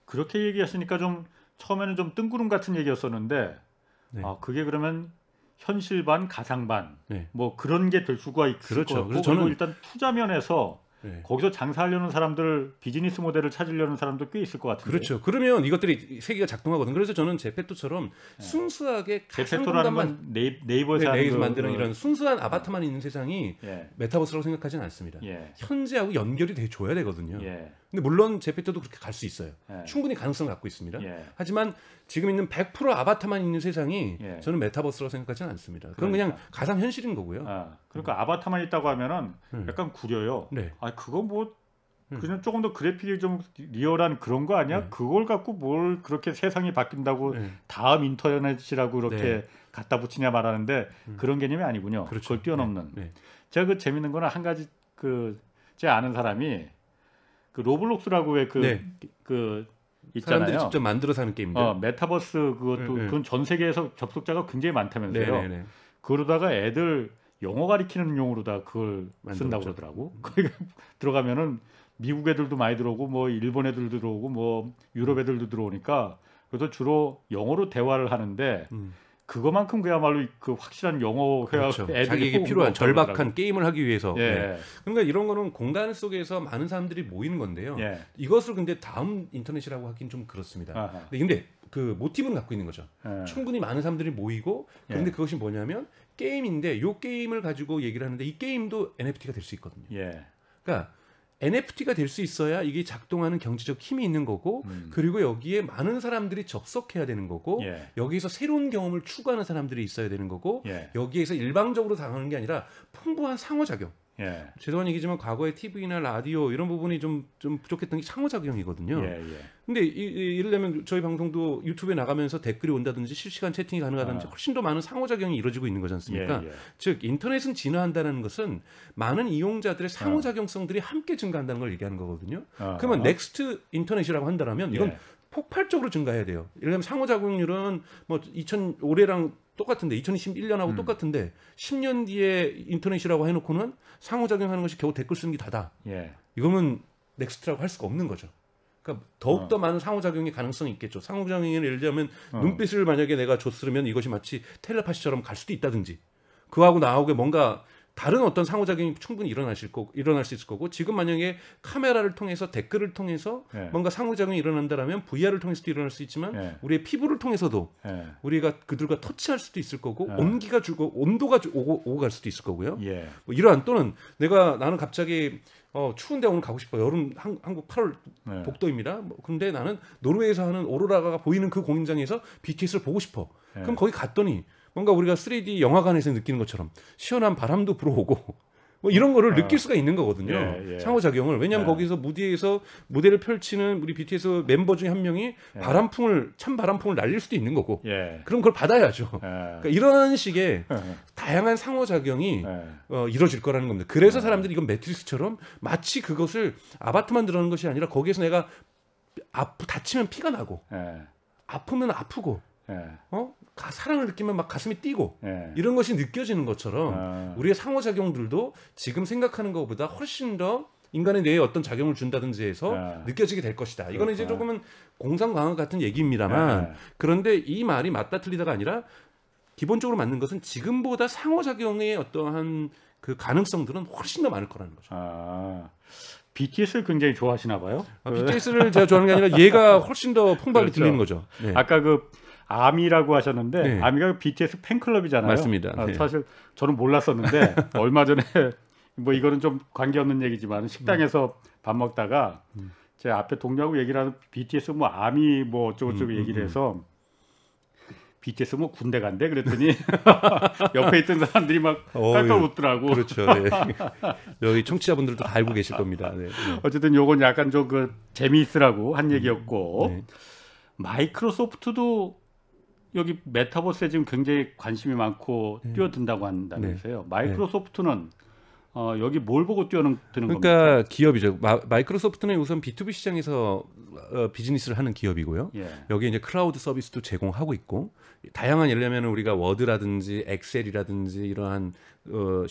그렇게 얘기하시니까 좀 처음에는 좀 뜬구름 같은 얘기였었는데 그게 그러면 현실 반 가상 반 뭐 그런 게 될 수가 있을 것 같고 그래서 저는 일단 투자 면에서 네. 거기서 장사하려는 사람들, 비즈니스 모델을 찾으려는 사람도 꽤 있을 것 같은데. 그렇죠. 그러면 이것들이 세계가 작동하거든. 그래서 저는 제페토처럼 순수하게 제페토라는 건 네이버에서 네이버에서 만드는 이런 순수한 아바타만 있는 세상이 메타버스라고 생각하지는 않습니다. 현재하고 연결이 줘야 되거든요. 근데 물론 제페토도 그렇게 갈 수 있어요. 충분히 가능성을 갖고 있습니다. 하지만 지금 있는 100% 아바타만 있는 세상이 저는 메타버스라고 생각하지는 않습니다. 그건 그냥 가상 현실인 거고요. 그러니까 아바타만 있다고 하면은 약간 구려요. 네. 아, 그거 뭐 그냥 조금 더 그래픽이 좀 리얼한 그런 거 아니야? 그걸 갖고 뭘 그렇게 세상이 바뀐다고 다음 인터넷이라고 그렇게 갖다 붙이냐 말하는데 그런 개념이 아니군요. 그렇죠. 그걸 뛰어넘는. 제가 그 재밌는 거는 한 가지 제 아는 사람이 그 로블록스라고 왜 그 있잖아요. 사람들이 직접 만들어서 하는 게임인데. 메타버스 그것도 그건 전 세계에서 접속자가 굉장히 많다면서요. 그러다가 애들 영어 가리키는 용으로 다 그걸 쓴다고 그러더라고. 거기 들어가면은 미국 애들도 많이 들어오고 뭐 일본 애들도 들어오고 뭐 유럽 애들도 들어오니까 그래서 주로 영어로 대화를 하는데 그거만큼 그야말로 그 확실한 영어 회화 그렇죠. 자기에게 필요한 절박한 게임을 하기 위해서. 그러니까 이런 거는 공간 속에서 많은 사람들이 모이는 건데요. 이것을 근데 다음 인터넷이라고 하긴 좀 그렇습니다. 근데 그 모티브는 갖고 있는 거죠. 충분히 많은 사람들이 모이고 그런데 그것이 뭐냐면 게임인데 이 게임을 가지고 얘기를 하는데 이 게임도 NFT가 될 수 있거든요. 그러니까 NFT가 될 수 있어야 이게 작동하는 경제적 힘이 있는 거고 그리고 여기에 많은 사람들이 접속해야 되는 거고 여기에서 새로운 경험을 추구하는 사람들이 있어야 되는 거고 여기에서 일방적으로 당하는 게 아니라 풍부한 상호작용. 죄송한 얘기지만 과거에 TV나 라디오 이런 부분이 좀 부족했던 게 상호작용이거든요. 근데 예를 들면 저희 방송도 유튜브에 나가면서 댓글이 온다든지 실시간 채팅이 가능하다든지 훨씬 더 많은 상호작용이 이루어지고 있는 거지 않습니까? 즉 인터넷은 진화한다는 것은 많은 이용자들의 상호작용성들이 함께 증가한다는 걸 얘기하는 거거든요. 그러면 넥스트 인터넷이라고 한다면 이건 폭발적으로 증가해야 돼요. 예를 들면 상호작용률은 뭐 올해랑 똑같은데 2021년하고 똑같은데 10년 뒤에 인터넷이라고 해놓고는 상호작용하는 것이 겨우 댓글 쓰는 게 다다. 이거면 넥스트라고 할 수가 없는 거죠. 그러니까 더욱더 많은 상호작용의 가능성이 있겠죠. 상호작용이 예를 들면 눈빛을 만약에 내가 줬으면 이것이 마치 텔레파시처럼 갈 수도 있다든지 그하고 나하고 뭔가 다른 어떤 상호작용이 충분히 일어날 수 있을 거고 지금 만약에 카메라를 통해서 댓글을 통해서 뭔가 상호작용이 일어난다라면 VR을 통해서도 일어날 수 있지만 우리의 피부를 통해서도 우리가 그들과 터치할 수도 있을 거고 온기가 주고 온도가 오고 갈 수도 있을 거고요. 뭐 이러한 또는 나는 갑자기 추운데 오늘 가고 싶어. 여름 한국 8월 복도입니다. 그런데 나는 노르웨이에서 하는 오로라가 보이는 그 공연장에서 BTS를 보고 싶어. 그럼 거기 갔더니 뭔가 우리가 3D 영화관에서 느끼는 것처럼 시원한 바람도 불어오고 뭐 이런 거를 느낄 수가 있는 거거든요. 상호작용을. 왜냐하면 거기서 무대에서 무대를 펼치는 우리 BTS 멤버 중에 한 명이 찬 바람풍을 날릴 수도 있는 거고 그럼 그걸 받아야죠. 그러니까 이런 식의 다양한 상호작용이 이루어질 거라는 겁니다. 그래서 사람들이 이건 매트릭스처럼 마치 그것을 아바타만 들어가는 것이 아니라 거기에서 내가 다치면 피가 나고 아프면 아프고 사랑을 느끼면 막 가슴이 뛰고 이런 것이 느껴지는 것처럼 우리의 상호작용들도 지금 생각하는 것보다 훨씬 더 인간의 뇌에 어떤 작용을 준다든지 해서 느껴지게 될 것이다. 이거는 이제 조금은 공상과학 같은 얘기입니다만 그런데 이 말이 맞다 틀리다가 아니라 기본적으로 맞는 것은 지금보다 상호작용의 어떠한 그 가능성들은 훨씬 더 많을 거라는 거죠. BTS를 굉장히 좋아하시나 봐요. BTS를 제가 좋아하는 게 아니라 얘가 훨씬 더 풍부하게 들리는 거죠. 아까 아미라고 하셨는데 아미가 BTS 팬클럽이잖아요. 맞습니다. 사실 저는 몰랐었는데 얼마 전에 뭐 이거는 좀 관계없는 얘기지만 식당에서 밥 먹다가 제 앞에 동료하고 얘기를 하는 BTS 뭐 아미 뭐 어쩌고저쩌고 얘기를 해서 BTS 뭐 군대 간대 그랬더니 옆에 있던 사람들이 막 깔깔 웃더라고. 그렇죠. 여기 청취자분들도 다 알고 계실 겁니다. 어쨌든 요건 약간 좀 그 재미있으라고 한 얘기였고 마이크로소프트도 여기 메타버스에 지금 굉장히 관심이 많고 뛰어든다고 한다면서요. 마이크로소프트는 여기 뭘 보고 뛰어드는 겁니까? 그러니까 기업이죠. 마이크로소프트는 우선 B2B 시장에서 비즈니스를 하는 기업이고요. 여기 이제 클라우드 서비스도 제공하고 있고 다양한 예를 들면 우리가 워드라든지 엑셀이라든지 이러한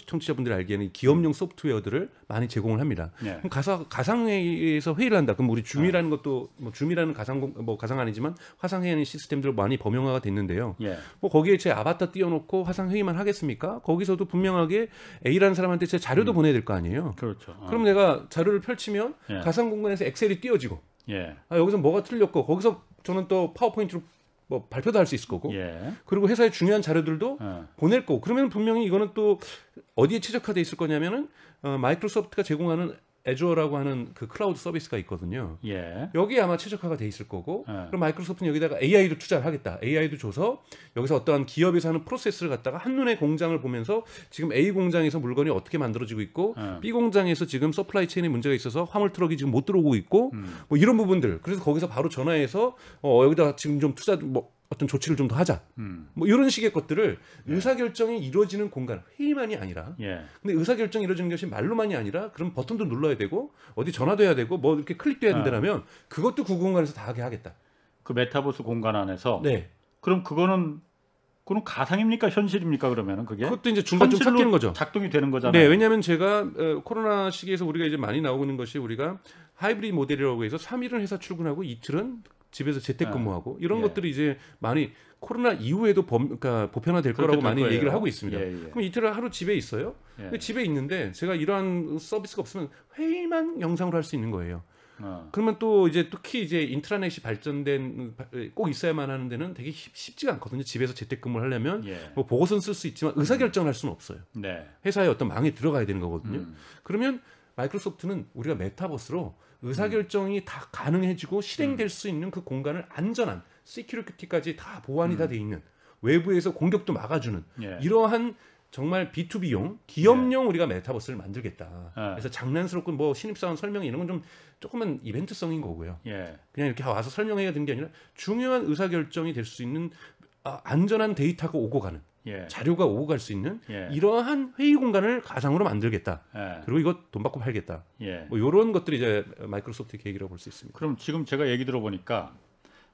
청취자분들이 알기에는 기업용 소프트웨어들을 많이 제공을 합니다. 그럼 가상회의에서 회의를 한다. 그럼 우리 줌이라는 것도 뭐 줌이라는 가상 아니지만 화상회의 시스템들 많이 범용화가 됐는데요. 뭐 거기에 제 아바타 띄워놓고 화상회의만 하겠습니까? 거기서도 분명하게 A라는 사람한테 제 자료도 보내야 될 거 아니에요. 그렇죠. 그럼 내가 자료를 펼치면 예. 가상 공간에서 엑셀이 띄워지고 예. 여기서 뭐가 틀렸고 거기서 저는 또 파워포인트로 뭐 발표도 할 수 있을 거고 예. 그리고 회사의 중요한 자료들도 예. 보낼 거고 그러면 분명히 이거는 또 어디에 최적화돼 있을 거냐면은 마이크로소프트가 제공하는 애주어라고 하는 그 클라우드 서비스가 있거든요. 예. 여기에 아마 최적화가 돼 있을 거고 예. 그럼 마이크로소프트는 여기다가 AI도 투자를 하겠다. AI도 줘서 여기서 어떠한 기업에서 하는 프로세스를 갖다가 한눈에 공장을 보면서 지금 A 공장에서 물건이 어떻게 만들어지고 있고 B 공장에서 지금 서플라이 체인에 문제가 있어서 화물 트럭이 지금 못 들어오고 있고 뭐 이런 부분들 그래서 거기서 바로 전화해서 여기다가 지금 좀 투자 뭐 어떤 조치를 좀 더 하자. 뭐 이런 식의 것들을 의사결정이 이루어지는 공간, 회의만이 아니라. 근데 의사결정이 이루어지는 것이 말로만이 아니라 그럼 버튼도 눌러야 되고 어디 전화도 해야 되고 뭐 이렇게 클릭도 해야 된다면 그것도 그 공간에서 다 하게 하겠다. 그 메타버스 공간 안에서. 네. 그럼 그거는 가상입니까 현실입니까 그러면은 그게? 그것도 이제 중간 좀 섞이는 거죠. 작동이 되는 거잖아요. 네, 왜냐하면 제가 코로나 시기에서 우리가 이제 많이 나오고 있는 것이 우리가 하이브리드 모델이라고 해서 3일은 회사 출근하고 이틀은 집에서 재택근무하고 이런 것들이 이제 많이 코로나 이후에도 그러니까 보편화될 거라고 많이 거예요. 얘기를 하고 있습니다. 예. 그럼 이틀을 하루 집에 있어요. 근데 집에 있는데 제가 이러한 서비스가 없으면 회의만 영상으로 할 수 있는 거예요. 그러면 또 이제 특히 이제 인트라넷이 발전된 꼭 있어야만 하는 데는 되게 쉽지가 않거든요. 집에서 재택근무를 하려면 뭐 보고서는 쓸 수 있지만 의사결정을 할 수는 없어요. 네. 회사의 어떤 망에 들어가야 되는 거거든요. 그러면 마이크로소프트는 우리가 메타버스로 의사결정이 다 가능해지고 실행될 수 있는 그 공간을 안전한 시큐리티까지 다 보완이 다 돼 있는 외부에서 공격도 막아주는 이러한 정말 B2B용 기업용 우리가 메타버스를 만들겠다. 그래서 장난스럽고 뭐 신입사원 설명 이런 건 좀 조금은 이벤트성인 거고요. 그냥 이렇게 와서 설명해야 되는 게 아니라 중요한 의사결정이 될 수 있는 안전한 데이터가 오고 가는 자료가 오고 갈 수 있는 이러한 회의 공간을 가상으로 만들겠다. 그리고 이거 돈 받고 팔겠다. 뭐 이런 것들이 이제 마이크로소프트의 계획이라고 볼 수 있습니다. 그럼 지금 제가 얘기 들어보니까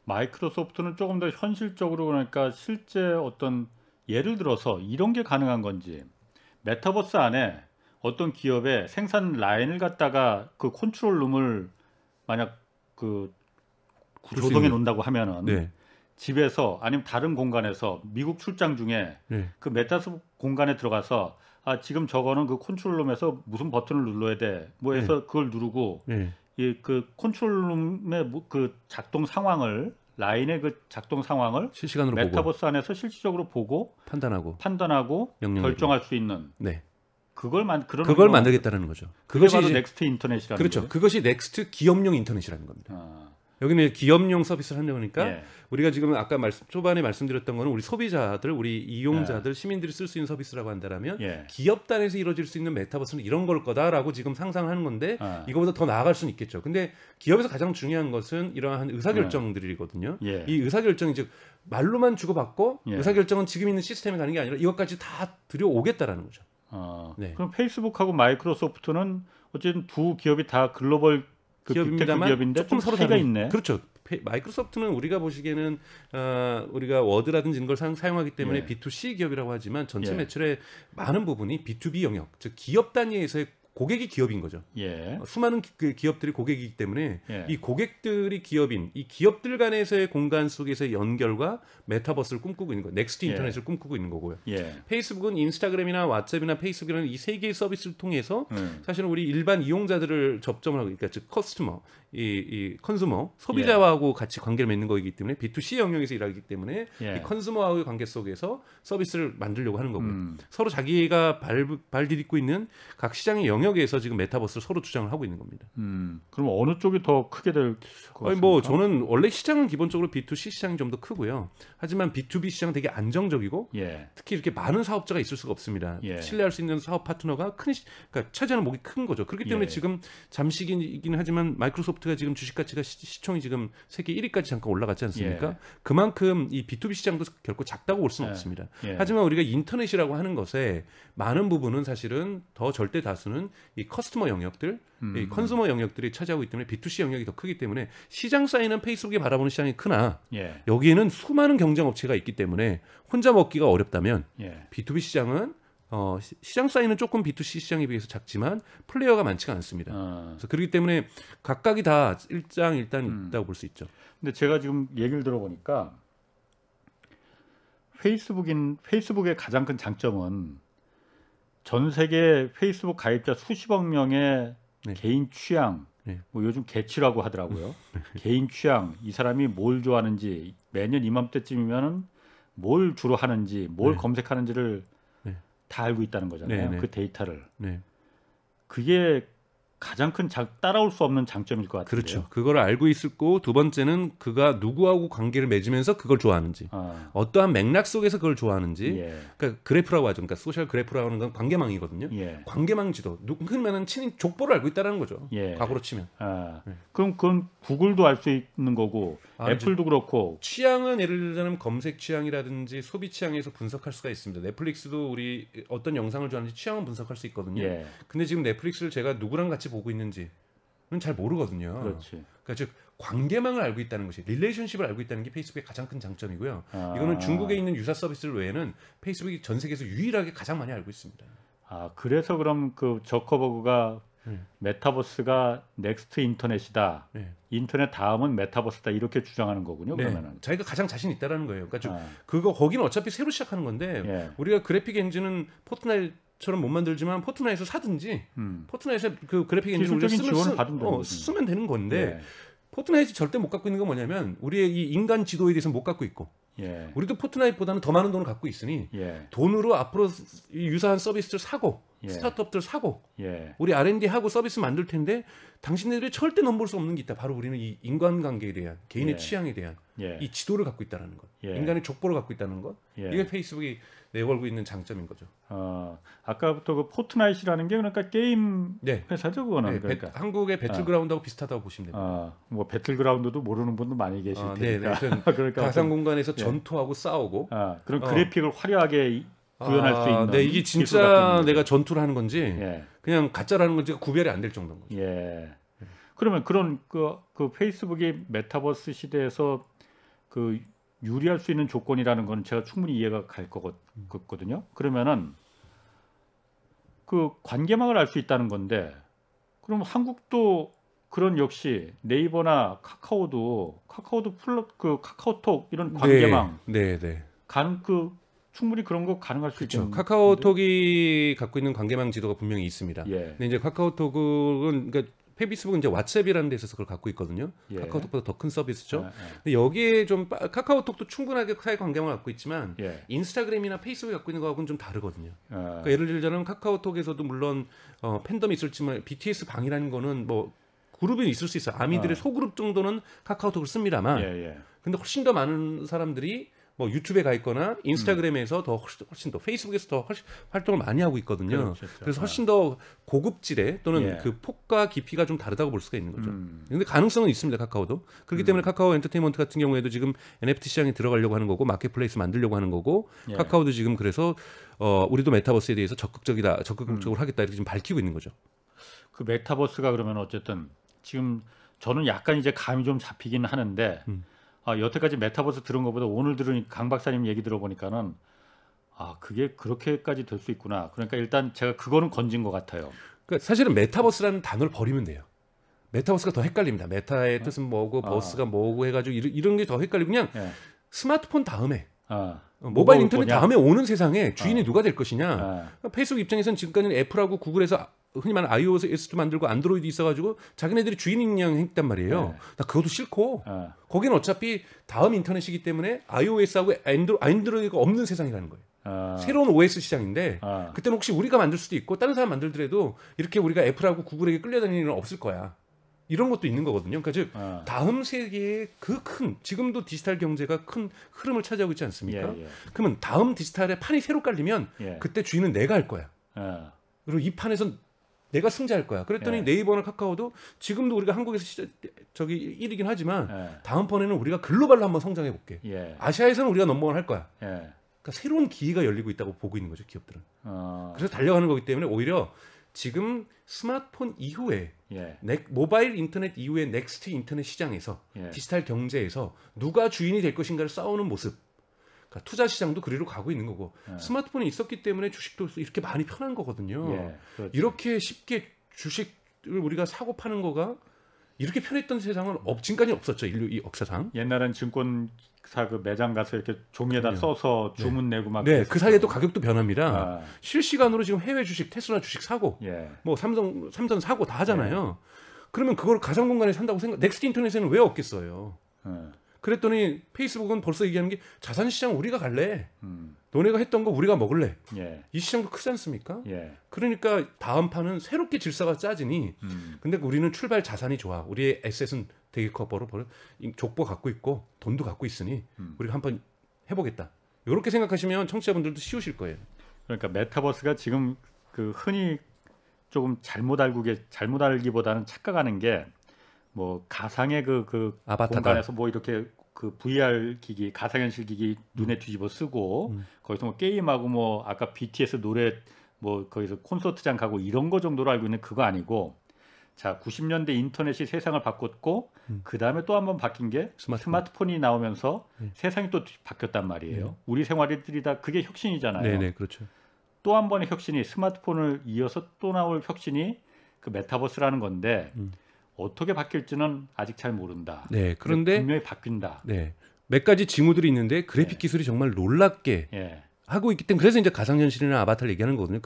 마이크로소프트는 조금 더 현실적으로 그러니까 실제 어떤 예를 들어서 이런 게 가능한 건지 메타버스 안에 어떤 기업의 생산 라인을 갖다가 그 컨트롤룸을 만약 그 조성해 놓는다고 하면은 집에서 아니면 다른 공간에서 미국 출장 중에 그 메타버스 공간에 들어가서 지금 저거는 그 컨트롤룸에서 무슨 버튼을 눌러야 돼 뭐 해서 그걸 누르고 이 그 컨트롤룸의 그 작동 상황을 라인의 그 작동 상황을 실시간으로 메타버스 보고. 안에서 실질적으로 보고 판단하고 결정할 수 있는 그걸 만들겠다는 거죠. 그것이 바로 넥스트 인터넷이라는 그렇죠. 거죠. 그것이 넥스트 기업용 인터넷이라는 겁니다. 여기는 기업용 서비스를 하려고 하니까 우리가 지금 아까 초반에 말씀드렸던 거는 우리 소비자들, 우리 이용자들, 시민들이 쓸 수 있는 서비스라고 한다면 기업 단에서 이루어질 수 있는 메타버스는 이런 걸 거다라고 지금 상상하는 건데 이거보다 더 나아갈 수는 있겠죠. 근데 기업에서 가장 중요한 것은 이러한 의사결정들이거든요. 이 의사결정이 즉 말로만 주고받고 의사결정은 지금 있는 시스템에 가는 게 아니라 이것까지 다 들여오겠다라는 거죠. 그럼 페이스북하고 마이크로소프트는 어쨌든 두 기업이 다 글로벌 기업입니다만 기업인데 조금 서로 차이가 있네. 그렇죠. 마이크로소프트는 우리가 보시기에는 우리가 워드라든지 이런 걸 사용하기 때문에 B2C 기업이라고 하지만 전체 매출의 많은 부분이 B2B 영역, 즉 기업 단위에서의 고객이 기업인 거죠. 수많은 기업들이 고객이기 때문에 이 고객들이 기업인 이 기업들 간에서의 공간 속에서의 연결과 메타버스를 꿈꾸고 있는 거예요. 넥스트 인터넷을 꿈꾸고 있는 거고요. 페이스북은 인스타그램이나 왓츠앱이나 페이스북이라는 이 세 개의 서비스를 통해서 사실은 우리 일반 이용자들을 접점을 하고 그러니까 즉 커스터머, 이 컨슈머, 소비자하고 같이 관계를 맺는 거이기 때문에 B2C 영역에서 일하기 때문에 이 컨슈머와의 관계 속에서 서비스를 만들려고 하는 거고요. 서로 자기가 발 디딛고 있는 각 시장의 영역에서 지금 메타버스를 서로 주장을 하고 있는 겁니다. 그럼 어느 쪽이 더 크게 될 것 같습니까? 뭐 저는 원래 시장은 기본적으로 B2C 시장이 좀 더 크고요. 하지만 B2B 시장은 되게 안정적이고 특히 이렇게 많은 사업자가 있을 수가 없습니다. 신뢰할 수 있는 사업 파트너가 그러니까 차지하는 목이 큰 거죠. 그렇기 때문에 지금 잠시이긴 하지만 마이크로소프트가 지금 주식 가치가 시총이 지금 세계 1위까지 잠깐 올라갔지 않습니까? 그만큼 이 B2B 시장도 결코 작다고 볼 수는 없습니다. 하지만 우리가 인터넷이라고 하는 것에 많은 부분은 사실은 더 절대 다수는 이 커스터머 영역들, 이 컨슈머 영역들이 차지하고 있기 때문에 B2C 영역이 더 크기 때문에 시장 사이는 페이스북이 바라보는 시장이 크나 여기에는 수많은 경쟁 업체가 있기 때문에 혼자 먹기가 어렵다면 B2B 시장은 시장 사이는 조금 B2C 시장에 비해서 작지만 플레이어가 많지가 않습니다. 그래서 그렇기 때문에 각각이 다 일장일단 있다고 볼 수 있죠. 근데 제가 지금 얘기를 들어보니까 페이스북의 가장 큰 장점은 전 세계 페이스북 가입자 수십억 명의 네. 개인 취향, 네. 뭐 요즘 개취라고 하더라고요. 개인 취향, 이 사람이 뭘 좋아하는지, 매년 이맘때쯤이면은 뭘 주로 하는지, 뭘 네. 검색하는지를 네. 다 알고 있다는 거잖아요. 네. 그 데이터를. 네. 그게 가장 큰 따라올 수 없는 장점일 것 같아요. 그렇죠. 그걸 알고 있고 두 번째는 그가 누구하고 관계를 맺으면서 그걸 좋아하는지, 어떠한 맥락 속에서 그걸 좋아하는지. 예. 그러니까 그래프라고 하죠. 그러니까 소셜 그래프라고 하는 건 관계망이거든요. 예. 관계망 지도. 흔히말하는 친인 족보를 알고 있다는 거죠. 예. 과거로 치면. 네. 그럼 그건 구글도 알 수 있는 거고 애플도 그렇고. 취향은 예를 들자면 검색 취향이라든지 소비 취향에서 분석할 수가 있습니다. 넷플릭스도 우리 어떤 영상을 좋아하는지 취향은 분석할 수 있거든요. 예. 근데 지금 넷플릭스를 제가 누구랑 같이 보고 있는지는 잘 모르거든요. 그렇지. 그러니까 즉 관계망을 알고 있다는 것이, 릴레이션십을 알고 있다는 게 페이스북의 가장 큰 장점이고요. 이거는 중국에 있는 유사 서비스를 외에는 페이스북이 전 세계에서 유일하게 가장 많이 알고 있습니다. 그래서 그럼 그 저커버그가 메타버스가 넥스트 인터넷이다. 네. 인터넷 다음은 메타버스다 이렇게 주장하는 거군요. 네. 그러면은 자기가 가장 자신 있다라는 거예요. 그러니까 그거 거기는 어차피 새로 시작하는 건데 예. 우리가 그래픽 엔진은 포트나이트처럼 못 만들지만 포트나이트에서 사든지 포트나이트에 그 그래픽 엔진을 우리가 쓰면 되는 건데 포트나이트 절대 못 갖고 있는 건 뭐냐면 우리의 이 인간 지도에 대해서 못 갖고 있고 예. 우리도 포트나이트보다는 더 많은 돈을 갖고 있으니 예. 돈으로 앞으로 유사한 서비스를 사고 예. 스타트업들 사고 예. 우리 R&D 하고 서비스 만들 텐데 당신네들이 절대 넘볼 수 없는 게 있다. 바로 우리는 이 인간관계에 대한 개인의 예. 취향에 대한 예. 이 지도를 갖고 있다는 것, 예. 인간의 족보를 갖고 있다는 것, 예. 이게 페이스북이 내걸고 있는 장점인 거죠. 아까부터 그 포트나이트라는 게 그러니까 게임 네. 회사죠, 그거는. 네, 그러니까. 한국의 배틀그라운드하고 비슷하다고 보시면 됩니다. 뭐 배틀그라운드도 모르는 분도 많이 계실 테니까. 그러니까 가상 공간에서 전투하고 싸우고. 그런 그래픽을 화려하게 구현할 수 있는. 네, 이게 진짜 내가 전투를 하는 건지 예. 그냥 가짜라는 건지가 구별이 안 될 정도인 거죠. 예. 그러면 그런 그 페이스북이 메타버스 시대에서 그 유리할 수 있는 조건이라는 건 제가 충분히 이해가 갈 거거든요. 그러면은 그 관계망을 알 수 있다는 건데, 그럼 한국도 그런 역시 네이버나 카카오도 카카오톡 이런 관계망 충분히 그런 거 가능할 수 있죠. 카카오톡이 갖고 있는 관계망 지도가 분명히 있습니다. 예. 근데 이제 카카오톡은 그러니까 페이스북은 이제 왓츠앱이라는 데 있어서 그걸 갖고 있거든요. 예. 카카오톡보다 더 큰 서비스죠. 근데 여기에 좀 카카오톡도 충분하게 사회 관계망을 갖고 있지만 인스타그램이나 페이스북이 갖고 있는 거하고는 좀 다르거든요. 그러니까 예를 들자면 카카오톡에서도 물론 팬덤이 있을지만 BTS 방이라는 거는 뭐 그룹이 있을 수 있어요. 아미들의 소그룹 정도는 카카오톡을 씁니다만 근데 훨씬 더 많은 사람들이 뭐 유튜브에 가 있거나 인스타그램에서 더 훨씬 더 페이스북에서 더 활동을 많이 하고 있거든요. 그래서 훨씬 더 고급질의 또는 그 폭과 깊이가 좀 다르다고 볼 수가 있는 거죠. 근데 가능성은 있습니다. 카카오도. 그렇기 때문에 카카오 엔터테인먼트 같은 경우에도 지금 NFT 시장에 들어가려고 하는 거고 마켓플레이스 만들려고 하는 거고 카카오도 지금 그래서 우리도 메타버스에 대해서 적극적으로 하겠다 이렇게 지금 밝히고 있는 거죠. 그 메타버스가 그러면 어쨌든 지금 저는 약간 이제 감이 좀 잡히긴 하는데 여태까지 메타버스 들은 것보다 오늘 들은 강 박사님 얘기 들어보니까는 그게 그렇게까지 될 수 있구나. 그러니까 일단 제가 그거는 건진 것 같아요. 그러니까 사실은 메타버스라는 단어를 버리면 돼요. 메타버스가 더 헷갈립니다. 메타의 뜻은 뭐고 버스가 뭐고 해가지고 이런 게 더 헷갈리고 그냥 스마트폰 다음에 모바일 인터넷 다음에 오는 세상에 주인이 누가 될 것이냐. 페이스북 입장에서는 지금까지는 애플하고 구글에서 흔히 말하는 iOS도 만들고 안드로이드 있어가지고 자기네들이 주인인 양 했단 말이에요. 나 그것도 싫고 거기는 어차피 다음 인터넷이기 때문에 iOS하고 안드로이드가 없는 세상이라는 거예요. 새로운 OS 시장인데 그때는 혹시 우리가 만들 수도 있고 다른 사람 만들더라도 이렇게 우리가 애플하고 구글에게 끌려다니는 일은 없을 거야. 이런 것도 있는 거거든요. 그러니까 즉 다음 세계의 그 큰 지금도 디지털 경제가 큰 흐름을 차지하고 있지 않습니까? 그러면 다음 디지털의 판이 새로 깔리면 그때 주인은 내가 할 거야. 그리고 이 판에서 내가 승자할 거야. 그랬더니 네이버나 카카오도 지금도 우리가 한국에서 1위긴 하지만 다음번에는 우리가 글로벌로 한번 성장해 볼게. 아시아에서는 우리가 넘버원 할 거야. 그러니까 새로운 기회가 열리고 있다고 보고 있는 거죠, 기업들은. 그래서 달려가는 거기 때문에 오히려 지금 스마트폰 이후에 모바일 인터넷 이후에 넥스트 인터넷 시장에서 디지털 경제에서 누가 주인이 될 것인가를 싸우는 모습. 그러니까 투자 시장도 그리로 가고 있는 거고 스마트폰이 있었기 때문에 주식도 이렇게 많이 편한 거거든요. 이렇게 쉽게 주식을 우리가 사고 파는 거가 이렇게 편했던 세상은 지금까지 없었죠. 인류 이 역사상. 옛날엔 증권사 그 매장 가서 이렇게 종이에다 써서 주문 내고 막. 네, 그 사이에 또 가격도 변합니다. 실시간으로 지금 해외 주식, 테슬라 주식 사고, 뭐 삼성 사고 다 하잖아요. 그러면 그걸 가상 공간에 산다고 넥스트 인터넷에는 왜 없겠어요? 그랬더니 페이스북은 벌써 얘기하는 게 자산 시장 우리가 갈래. 너네가 했던 거 우리가 먹을래. 이 시장도 크지 않습니까? 그러니까 다음 판은 새롭게 질서가 짜지니. 근데 우리는 출발 자산이 좋아. 우리의 에셋은 되게 커. 족보 갖고 있고 돈도 갖고 있으니 우리가 한번 해보겠다. 이렇게 생각하시면 청취자분들도 쉬우실 거예요. 그러니까 메타버스가 지금 그 흔히 조금 잘못 알기보다는 착각하는 게 뭐 가상의 그 공간에서 뭐 이렇게 그 VR 기기, 가상현실 기기 눈에 뒤집어 쓰고 거기서 뭐 게임하고 뭐 아까 BTS 노래 뭐 거기서 콘서트장 가고 이런 거 정도로 알고 있는 그거 아니고, 자 90년대 인터넷이 세상을 바꿨고 그 다음에 또 한 번 바뀐 게 스마트폰이 나오면서 세상이 또 바뀌었단 말이에요. 우리 생활들이 다 그게 혁신이잖아요. 네네, 그렇죠. 또 한 번의 혁신이 스마트폰을 이어서 또 나올 혁신이 그 메타버스라는 건데. 어떻게 바뀔지는 아직 잘 모른다. 네, 그런데 분명히 바뀐다. 네, 몇 가지 징후들이 있는데 그래픽 기술이 정말 놀랍게 하고 있기 때문에 그래서 이제 가상현실이나 아바타를 얘기하는 거거든요.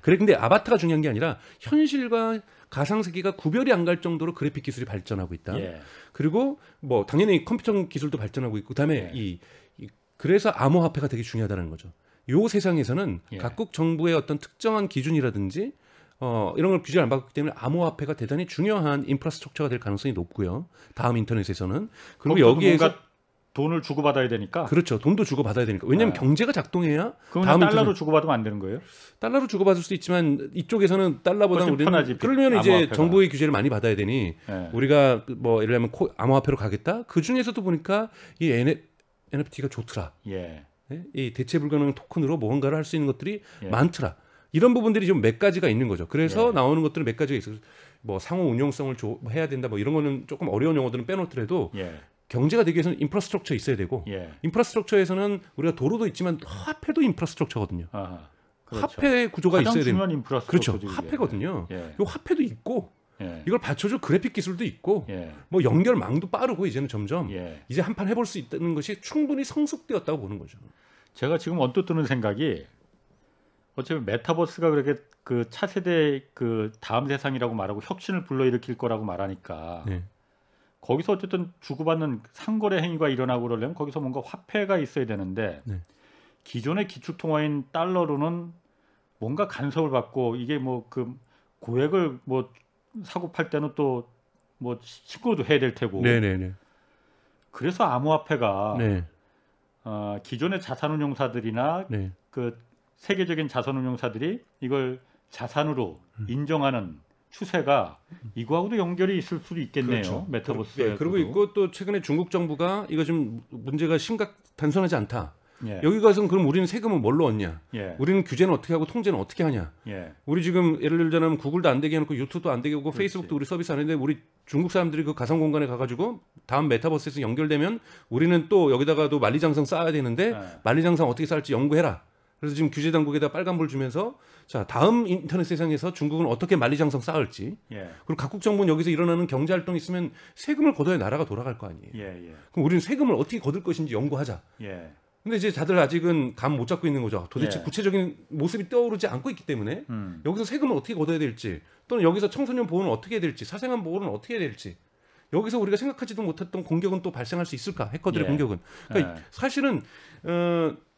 근데 아바타가 중요한 게 아니라 현실과 가상 세계가 구별이 안 갈 정도로 그래픽 기술이 발전하고 있다. 그리고 뭐 당연히 컴퓨터 기술도 발전하고 있고, 그다음에 그래서 암호화폐가 되게 중요하다는 거죠. 요 세상에서는 각국 정부의 어떤 특정한 기준이라든지 이런 걸 규제를 안 받기 때문에 암호화폐가 대단히 중요한 인프라스트럭처가 될 가능성이 높고요. 다음 인터넷에서는. 그리고 여기에서 돈을 주고받아야 되니까. 그렇죠. 돈도 주고받아야 되니까. 왜냐하면 경제가 작동해야. 그럼 달러로 주고받으면 안 되는 거예요? 달러로 주고받을 수도 있지만 이쪽에서는 달러보다 우리는 편하지, 그러면 암호화폐가. 이제 정부의 규제를 많이 받아야 되니 우리가 뭐 예를 들면 암호화폐로 가겠다. 그 중에서도 보니까 이 NFT가 좋더라. 이 대체 불가능 토큰으로 뭔가를 할 수 있는 것들이 많더라. 이런 부분들이 좀 몇 가지가 있는 거죠. 그래서 나오는 것들은 몇 가지가 있어요. 뭐 상호 운용성을 해야 된다. 뭐 이런 거는 조금 어려운 용어들은 빼놓더라도 경제가 되기 위해서는 인프라스트럭처 있어야 되고 인프라스트럭처에서는 우리가 도로도 있지만 화폐도 인프라스트럭처거든요. 그렇죠. 화폐 구조가 있어야 되는. 그렇죠. 화폐거든요. 요 화폐도 있고 이걸 받쳐줄 그래픽 기술도 있고 뭐 연결망도 빠르고 이제는 점점 이제 한판 해볼 수 있다는 것이 충분히 성숙되었다고 보는 거죠. 제가 지금 언뜻 드는 생각이 어차피 메타버스가 그렇게 그 차세대 그 다음 세상이라고 말하고 혁신을 불러일으킬 거라고 말하니까 거기서 어쨌든 주고받는 상거래 행위가 일어나고 그러려면 거기서 뭔가 화폐가 있어야 되는데 기존의 기축통화인 달러로는 뭔가 간섭을 받고 이게 뭐 그 고액을 뭐 사고 팔 때는 또 뭐 신고도 해야 될 테고 그래서 암호화폐가 기존의 자산운용사들이나 그 세계적인 자산운용사들이 이걸 자산으로 인정하는 추세가 이거하고도 연결이 있을 수도 있겠네요. 그렇죠. 메타버스에. 그리고 있고 또 최근에 중국 정부가 이거 좀 문제가 단순하지 않다. 여기 가서는 그럼 우리는 세금은 뭘로 얻냐? 우리는 규제는 어떻게 하고 통제는 어떻게 하냐? 우리 지금 예를 들자면 구글도 안 되게 해놓고 유튜브도 안 되게 하고 페이스북도 우리 서비스 안 했는데 우리 중국 사람들이 그 가상 공간에 가가지고 다음 메타버스에서 연결되면 우리는 또 여기다가도 만리장성 쌓아야 되는데 만리장성 어떻게 쌓을지 연구해라. 그래서 지금 규제 당국에다 빨간불 주면서 자 다음 인터넷 세상에서 중국은 어떻게 만리장성 쌓을지 그리고 각국 정부는 여기서 일어나는 경제 활동이 있으면 세금을 걷어야 나라가 돌아갈 거 아니에요. 그럼 우리는 세금을 어떻게 걷을 것인지 연구하자. 근데 이제 다들 아직은 감 못 잡고 있는 거죠. 도대체 구체적인 모습이 떠오르지 않고 있기 때문에 여기서 세금을 어떻게 걷어야 될지 또는 여기서 청소년 보호는 어떻게 해야 될지 사생활 보호는 어떻게 해야 될지 여기서 우리가 생각하지도 못했던 공격은 또 발생할 수 있을까? 해커들의 공격은. 그러니까 사실은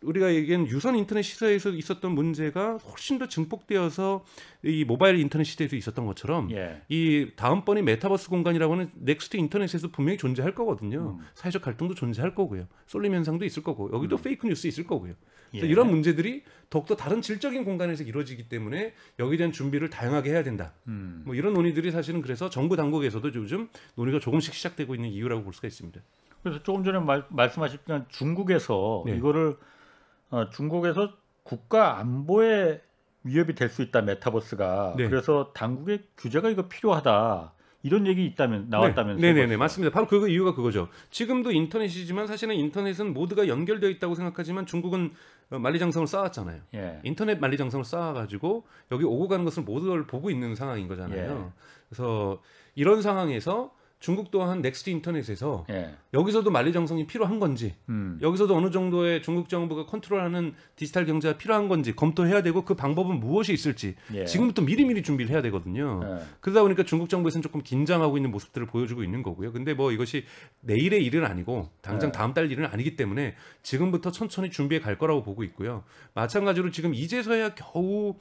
우리가 얘기한 유선 인터넷 시대에서 있었던 문제가 훨씬 더 증폭되어서 이 모바일 인터넷 시대에도 있었던 것처럼 이 다음번이 메타버스 공간이라고 하는 넥스트 인터넷에서 분명히 존재할 거거든요. 사회적 갈등도 존재할 거고요. 쏠림 현상도 있을 거고 여기도 페이크 뉴스 있을 거고요. 이런 문제들이 더욱더 다른 질적인 공간에서 이루어지기 때문에 여기에 대한 준비를 다양하게 해야 된다. 뭐 이런 논의들이 사실은 그래서 정부 당국에서도 요즘 논의가 조금씩 시작되고 있는 이유라고 볼 수가 있습니다. 그래서 조금 전에 말씀하셨지만 중국에서 이거를 중국에서 국가 안보에 위협이 될 수 있다 메타버스가. 그래서 당국의 규제가 이거 필요하다. 이런 얘기 나왔다면서요? 네네네 맞습니다. 바로 그 이유가 그거죠. 지금도 인터넷이지만 사실은 인터넷은 모두가 연결되어 있다고 생각하지만 중국은 만리장성을 쌓았잖아요. 인터넷 만리장성을 쌓아가지고 여기 오고 가는 것을 모두를 보고 있는 상황인 거잖아요. 그래서 이런 상황에서 중국 또한 넥스트 인터넷에서 여기서도 만리장성이 필요한 건지 여기서도 어느 정도의 중국 정부가 컨트롤하는 디지털 경제가 필요한 건지 검토해야 되고 그 방법은 무엇이 있을지 지금부터 미리미리 준비를 해야 되거든요. 그러다 보니까 중국 정부에서는 조금 긴장하고 있는 모습들을 보여주고 있는 거고요. 근데 뭐 이것이 내일의 일은 아니고 당장 다음 달 일은 아니기 때문에 지금부터 천천히 준비해 갈 거라고 보고 있고요. 마찬가지로 지금 이제서야 겨우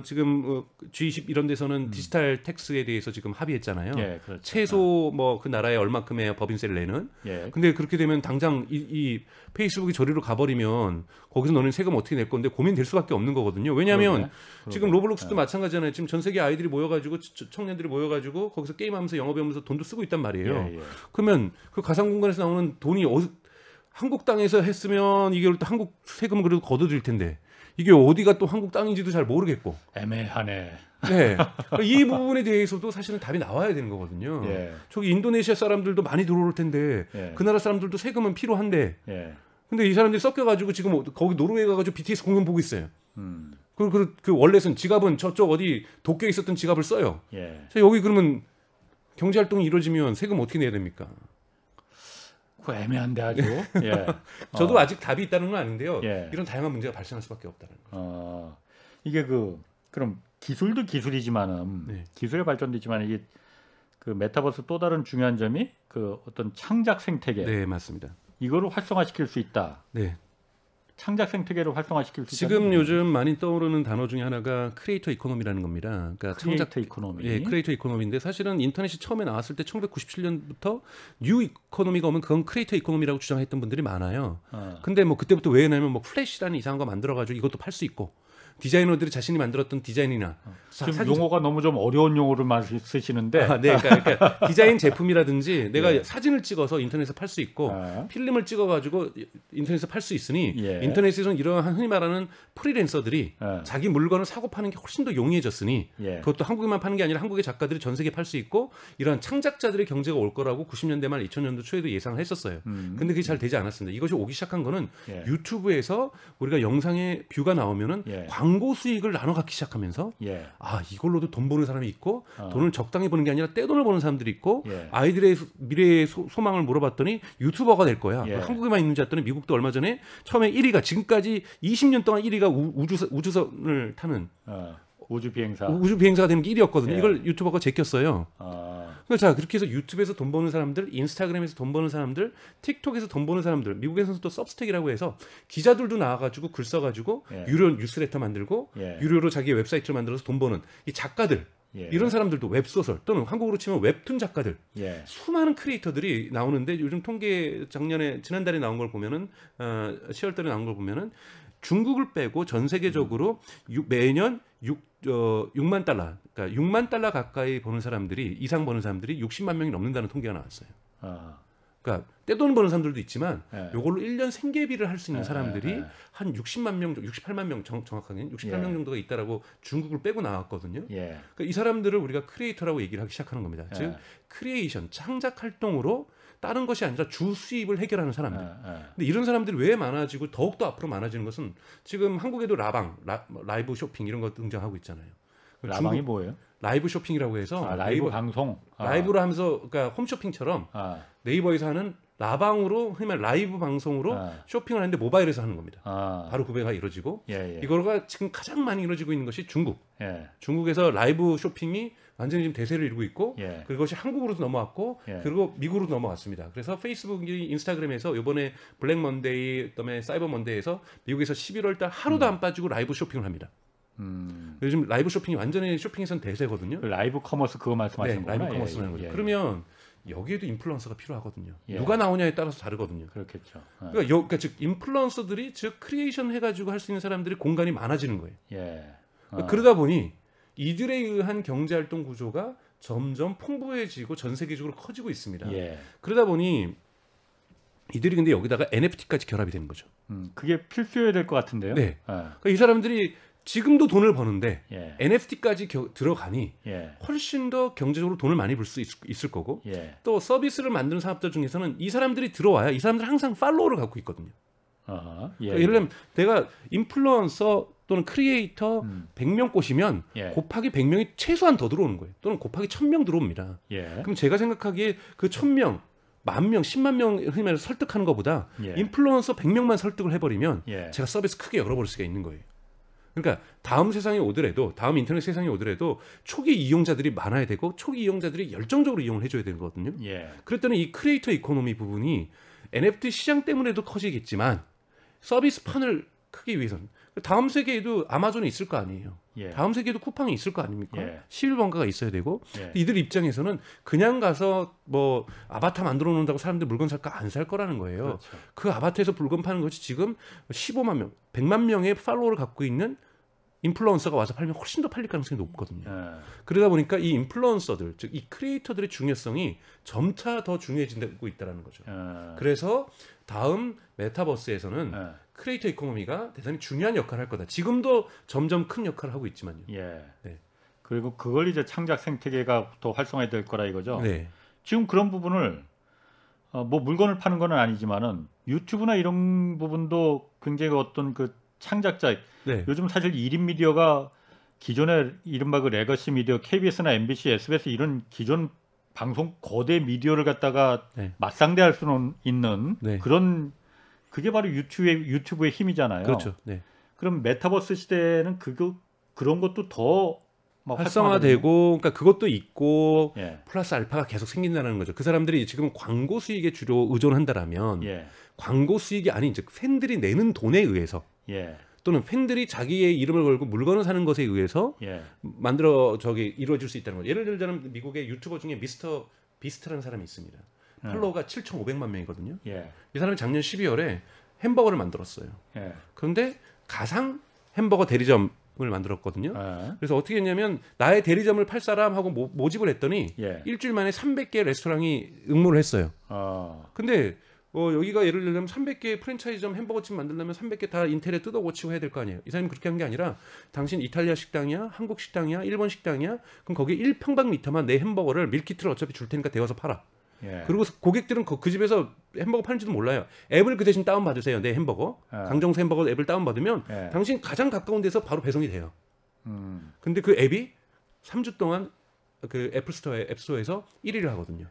지금 G20 이런 데서는 디지털 텍스에 대해서 지금 합의했잖아요. 그렇죠. 최소 뭐 그 나라에 얼마큼의 법인세를 내는. 근데 그렇게 되면 당장 이 페이스북이 저리로 가버리면 거기서 너는 세금 어떻게 낼 건데 고민될 수밖에 없는 거거든요. 왜냐하면 지금 로블록스도 마찬가지잖아요. 지금 전 세계 아이들이 모여가지고 청년들이 모여가지고 거기서 게임하면서 영어 배우면서 돈도 쓰고 있단 말이에요. 그러면 그 가상 공간에서 나오는 돈이 한국 땅에서 했으면 이게 또 한국 세금을 그래도 걷어들 텐데 이게 어디가 또 한국 땅인지도 잘 모르겠고 애매하네. 네, 이 부분에 대해서도 사실은 답이 나와야 되는 거거든요. 저기 인도네시아 사람들도 많이 들어올 텐데 그 나라 사람들도 세금은 필요한데 근데 이 사람들이 섞여가지고 지금 거기 노르웨이 가가지고 BTS 공연 보고 있어요. 그 원래는 지갑은 저쪽 어디 도쿄에 있었던 지갑을 써요. 자, 여기 그러면 경제활동이 이루어지면 세금 어떻게 내야 됩니까? 그 애매한데 아주. 저도 아직 답이 있다는 건 아닌데요. 이런 다양한 문제가 발생할 수밖에 없다는 거죠. 이게 그럼 기술도 기술이지만은 기술의 발전도 있지만 이게 그 메타버스 또 다른 중요한 점이 그 어떤 창작 생태계. 네, 맞습니다. 이거를 활성화시킬 수 있다. 네. 창작 생태계를 활성화시킬 수 있다. 지금 요즘 많이 떠오르는 단어 중에 하나가 크리에이터 이코노미라는 겁니다. 그러니까 크리에이터 이코노미. 예, 크리에이터 이코노미인데 사실은 인터넷이 처음에 나왔을 때 1997년부터 뉴 이코노미가 오면 그건 크리에이터 이코노미라고 주장했던 분들이 많아요. 근데 뭐 그때부터 왜 했냐면 뭐 플래시라는 이상한 거 만들어 가지고 이것도 팔 수 있고 디자이너들이 자신이 만들었던 디자인이나 지금 용어가 너무 좀 어려운 용어를 쓰시는데 네, 그러니까 디자인 제품이라든지 내가 사진을 찍어서 인터넷에서 팔 수 있고 필름을 찍어가지고 인터넷에서 팔 수 있으니 인터넷에서는 이러한 흔히 말하는 프리랜서들이 자기 물건을 사고 파는 게 훨씬 더 용이해졌으니 그것도 한국에만 파는 게 아니라 한국의 작가들이 전 세계에 팔 수 있고 이러한 창작자들의 경제가 올 거라고 90년대 말 2000년도 초에도 예상을 했었어요. 근데 그게 잘 되지 않았습니다. 이것이 오기 시작한 거는 유튜브에서 우리가 영상에 뷰가 나오면은 광고 수익을 나눠 갖기 시작하면서 아 이걸로도 돈 버는 사람이 있고 돈을 적당히 버는 게 아니라 떼돈을 버는 사람들이 있고 아이들의 미래의 소망을 물어봤더니 유튜버가 될 거야. 한국에만 있는지 알았더니 미국도 얼마 전에 처음에 1위가 지금까지 20년 동안 1위가 우주선을 타는 우주 비행사가 되는 게 1위였거든요. 이걸 유튜버가 제꼈어요. 자 그렇게 해서 유튜브에서 돈 버는 사람들, 인스타그램에서 돈 버는 사람들, 틱톡에서 돈 버는 사람들, 미국에서는 또 서브스택이라고 해서 기자들도 나와가지고 글 써가지고 유료 뉴스레터 만들고 유료로 자기 웹사이트를 만들어서 돈 버는 이 작가들 이런 사람들도 웹소설 또는 한국으로 치면 웹툰 작가들 수많은 크리에이터들이 나오는데 요즘 통계 지난달에 나온 걸 보면은 10월달에 나온 걸 보면은 중국을 빼고 전 세계적으로 매년 6만 달러, 그러니까 6만 달러 가까이 버는 사람들이 이상 버는 사람들이 60만 명이 넘는다는 통계가 나왔어요. 그러니까 떼돈 버는 사람들도 있지만 이걸로 1년 생계비를 할 수 있는 사람들이 한 60만 명, 68만 명 정확하게는 68명 정도가 있다라고 중국을 빼고 나왔거든요. 그러니까 이 사람들을 우리가 크리에이터라고 얘기를 하기 시작하는 겁니다. 즉 크리에이션, 창작 활동으로 다른 것이 아니라 주 수입을 해결하는 사람들. 근데 이런 사람들이 왜 많아지고 더욱더 앞으로 많아지는 것은 지금 한국에도 라이브 쇼핑 이런 거 등장하고 있잖아요. 라방이 뭐예요? 라이브 쇼핑이라고 해서 라이브 방송. 라이브로 하면서 그러니까 홈쇼핑처럼 네이버에서 하는 라방으로 흔히 말 라이브 방송으로 쇼핑을 하는데 모바일에서 하는 겁니다. 바로 구매가 이루어지고 이거가 지금 가장 많이 이루어지고 있는 것이 중국. 중국에서 라이브 쇼핑이 완전히 지금 대세를 이루고 있고 그것이 한국으로도 넘어왔고 그리고 미국으로도 넘어왔습니다. 그래서 페이스북이 인스타그램에서 이번에 블랙 먼데이 그다음에 사이버 먼데이에서 미국에서 11월 달 하루도 안 빠지고 라이브 쇼핑을 합니다. 요즘 라이브 쇼핑이 완전히 쇼핑에서는 대세거든요. 그 라이브 커머스 그거 말씀하시는 거예요? 라이브 커머스라는 거죠. 그러면 여기에도 인플루언서가 필요하거든요. 누가 나오냐에 따라서 다르거든요. 그렇겠죠. 그러니까 즉 인플루언서들이 즉 크리에이션 해가지고 할 수 있는 사람들이 공간이 많아지는 거예요. 그러다 보니 이들에 의한 경제활동 구조가 점점 풍부해지고 전 세계적으로 커지고 있습니다. 그러다 보니 이들이 근데 여기다가 NFT까지 결합이 되는 거죠. 그게 필수여야 될 것 같은데요. 네. 그러니까 이 사람들이 지금도 돈을 버는데 NFT까지 들어가니 훨씬 더 경제적으로 돈을 많이 벌 수 있을 거고 또 서비스를 만드는 사업들 중에서는 이 사람들이 들어와야 이 사람들은 항상 팔로워를 갖고 있거든요. 그러니까 예를 들면 내가 인플루언서 또는 크리에이터 100명 꼬시면 곱하기 100명이 최소한 더 들어오는 거예요. 또는 곱하기 1000명 들어옵니다. 그럼 제가 생각하기에 그 1000명, 10,000명, 10만 명 흔히 말해서 설득하는 것보다 인플루언서 100명만 설득을 해버리면 제가 서비스 크게 열어버릴 수가 있는 거예요. 그러니까 다음 세상에 오더라도, 다음 인터넷 세상에 오더라도 초기 이용자들이 많아야 되고 초기 이용자들이 열정적으로 이용을 해줘야 되거든요. 그랬더니 이 크리에이터 이코노미 부분이 NFT 시장 때문에도 커지겠지만 서비스 판을 크기 위해서는 다음 세계에도 아마존이 있을 거 아니에요. 다음 세계에도 쿠팡이 있을 거 아닙니까? 11번가가 있어야 되고 이들 입장에서는 그냥 가서 뭐 아바타 만들어 놓는다고 사람들 물건 살까 안 살 거라는 거예요. 그렇죠. 그 아바타에서 물건 파는 것이 지금 15만 명, 100만 명의 팔로워를 갖고 있는 인플루언서가 와서 팔면 훨씬 더 팔릴 가능성이 높거든요. 그러다 보니까 이 인플루언서들, 즉 이 크리에이터들의 중요성이 점차 더 중요해지고 있다는 거죠. 그래서 다음 메타버스에서는 크리에이터 이코노미가 대단히 중요한 역할을 할 거다. 지금도 점점 큰 역할을 하고 있지만요. 그리고 그걸 이제 창작 생태계가 더 활성화될 거라 이거죠. 지금 그런 부분을 뭐 물건을 파는 건 아니지만은 유튜브나 이런 부분도 굉장히 어떤 그 창작자 요즘 사실 1인 미디어가 기존의 이른바 그 레거시 미디어 KBS나 MBC, SBS 이런 기존 방송 거대 미디어를 갖다가 맞상대할 수는 있는 그런 그게 바로 유튜브의 힘이잖아요. 그렇죠. 그럼 메타버스 시대는 그런 것도 더 활성화되고, 그러니까 그것도 있고 플러스 알파가 계속 생긴다는 거죠. 그 사람들이 지금 광고 수익에 주로 의존한다라면 광고 수익이 아닌 즉 팬들이 내는 돈에 의해서 또는 팬들이 자기의 이름을 걸고 물건을 사는 것에 의해서 이루어질 수 있다는 거죠. 예를 들자면 미국의 유튜버 중에 미스터 비스트라는 사람이 있습니다. 팔로워가 7,500만 명이거든요. 이 사람이 작년 12월에 햄버거를 만들었어요. 그런데 가상 햄버거 대리점을 만들었거든요. 그래서 어떻게 했냐면 나의 대리점을 팔 사람하고 모집을 했더니 일주일 만에 300개 레스토랑이 응모를 했어요. 근데 여기가 예를 들면 300개 프랜차이즈점 햄버거집 만들려면 300개 다 인텔에 뜯어 고치고 해야 될 거 아니에요. 이 사람이 그렇게 한 게 아니라 당신 이탈리아 식당이야, 한국 식당이야, 일본 식당이야, 그럼 거기 1평방미터만 내 햄버거를 밀키트를 어차피 줄 테니까 데워서 팔아. 그리고 고객들은 그 집에서 햄버거 파는지도 몰라요. 앱을 그 대신 다운받으세요. 내 햄버거 강정수 햄버거 앱을 다운받으면 당신 가장 가까운 데서 바로 배송이 돼요. 근데 그 앱이 3주 동안 그 앱스토어에서 1위를 하거든요.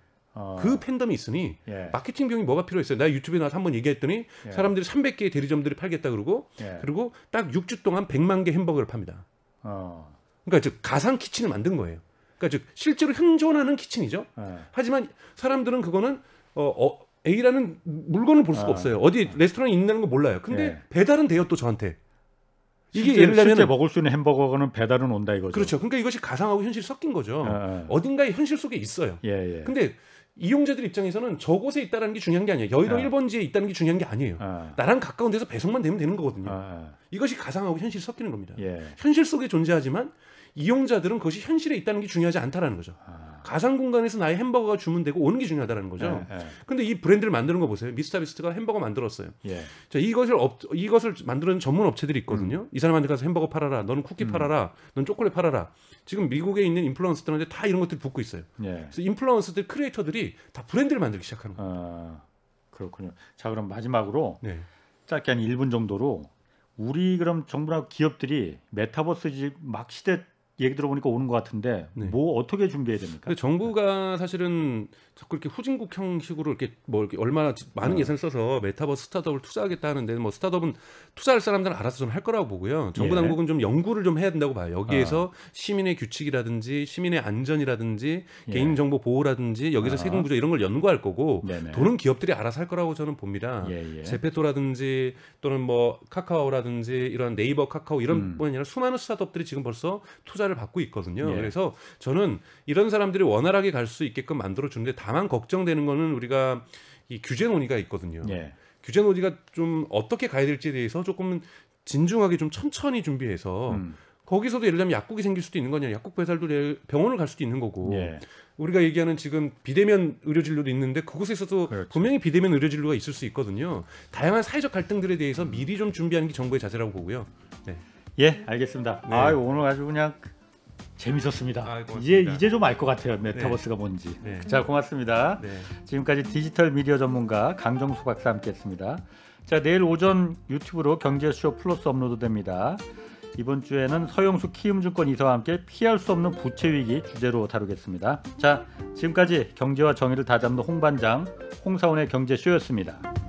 그 팬덤이 있으니 마케팅 비용이 뭐가 필요했어요. 나 유튜브에 나와서 한번 얘기했더니 사람들이 300개의 대리점들이 팔겠다 그러고 그리고 딱 6주 동안 100만 개 햄버거를 팝니다. 그러니까 즉 가상 키친을 만든 거예요. 그러니까 즉 실제로 현존하는 키친이죠. 하지만 사람들은 그거는 A라는 물건을 볼 수가 없어요. 어디 레스토랑에 있는 거 몰라요. 근데 배달은 돼요 또 저한테. 이게 예를 들면 실제 먹을 수 있는 햄버거는 배달은 온다 이거죠. 그렇죠. 그러니까 이것이 가상하고 현실이 섞인 거죠. 어딘가에 현실 속에 있어요. 근데 이용자들 입장에서는 저곳에 있다는 게 중요한 게 아니에요. 여의도 1번지에 있다는 게 중요한 게 아니에요. 나랑 가까운 데서 배송만 되면 되는 거거든요. 이것이 가상하고 현실이 섞이는 겁니다. 현실 속에 존재하지만 이용자들은 그것이 현실에 있다는 게 중요하지 않다라는 거죠. 가상 공간에서 나의 햄버거가 주문되고 오는 게 중요하다는 거죠. 근데 이 브랜드를 만드는 거 보세요. 미스터 비스트가 햄버거 만들었어요. 자, 이것을 만드는 전문 업체들이 있거든요. 이 사람한테 가서 햄버거 팔아라. 너는 쿠키 팔아라. 넌 초콜릿 팔아라. 지금 미국에 있는 인플루언서들한테 다 이런 것들이 붙고 있어요. 그래서 인플루언서들, 크리에이터들이 다 브랜드를 만들기 시작하는 거예요. 그렇군요. 자, 그럼 마지막으로 짧게 한 1분 정도로 우리 그럼 정부나 기업들이 메타버스 막 시대 얘기 들어보니까 오는 것 같은데 뭐 어떻게 준비해야 됩니까? 정부가 사실은 자꾸 이렇게 후진국 형식으로 이렇게 이렇게 얼마나 많은 예산을 써서 메타버스 스타트업을 투자하겠다 하는데 뭐 스타트업은 투자할 사람들은 알아서 좀 할 거라고 보고요. 정부 당국은 좀 연구를 좀 해야 된다고 봐요. 여기에서 시민의 규칙이라든지 시민의 안전이라든지 개인정보 보호라든지 여기서 세금 구조 이런 걸 연구할 거고 돈은 기업들이 알아서 할 거라고 저는 봅니다. 제페토라든지 또는 뭐 카카오라든지 이런 네이버 카카오 이런 뿐 아니라 수많은 스타트업들이 지금 벌써 투자를 받고 있거든요. 그래서 저는 이런 사람들이 원활하게 갈 수 있게끔 만들어 주는데 다만 걱정되는 거는 우리가 이 규제 논의가 있거든요. 규제 논의가 좀 어떻게 가야 될지에 대해서 조금 진중하게 좀 천천히 준비해서 거기서도 예를 들면 약국이 생길 수도 있는 거냐. 약국 배달도 병원을 갈 수도 있는 거고 우리가 얘기하는 지금 비대면 의료진료도 있는데 그곳에서도 분명히 비대면 의료진료가 있을 수 있거든요. 다양한 사회적 갈등들에 대해서 미리 좀 준비하는 게 정부의 자세라고 보고요. 알겠습니다. 오늘 아주 그냥 재밌었습니다. 이제 좀 알 것 같아요. 메타버스가 뭔지. 자, 고맙습니다. 지금까지 디지털 미디어 전문가 강정수 박사 함께했습니다. 자, 내일 오전 유튜브로 경제쇼 플러스 업로드됩니다. 이번 주에는 서영수 키움증권 이사와 함께 피할 수 없는 부채 위기 주제로 다루겠습니다. 자, 지금까지 경제와 정의를 다잡는 홍반장 홍사원의 경제쇼였습니다.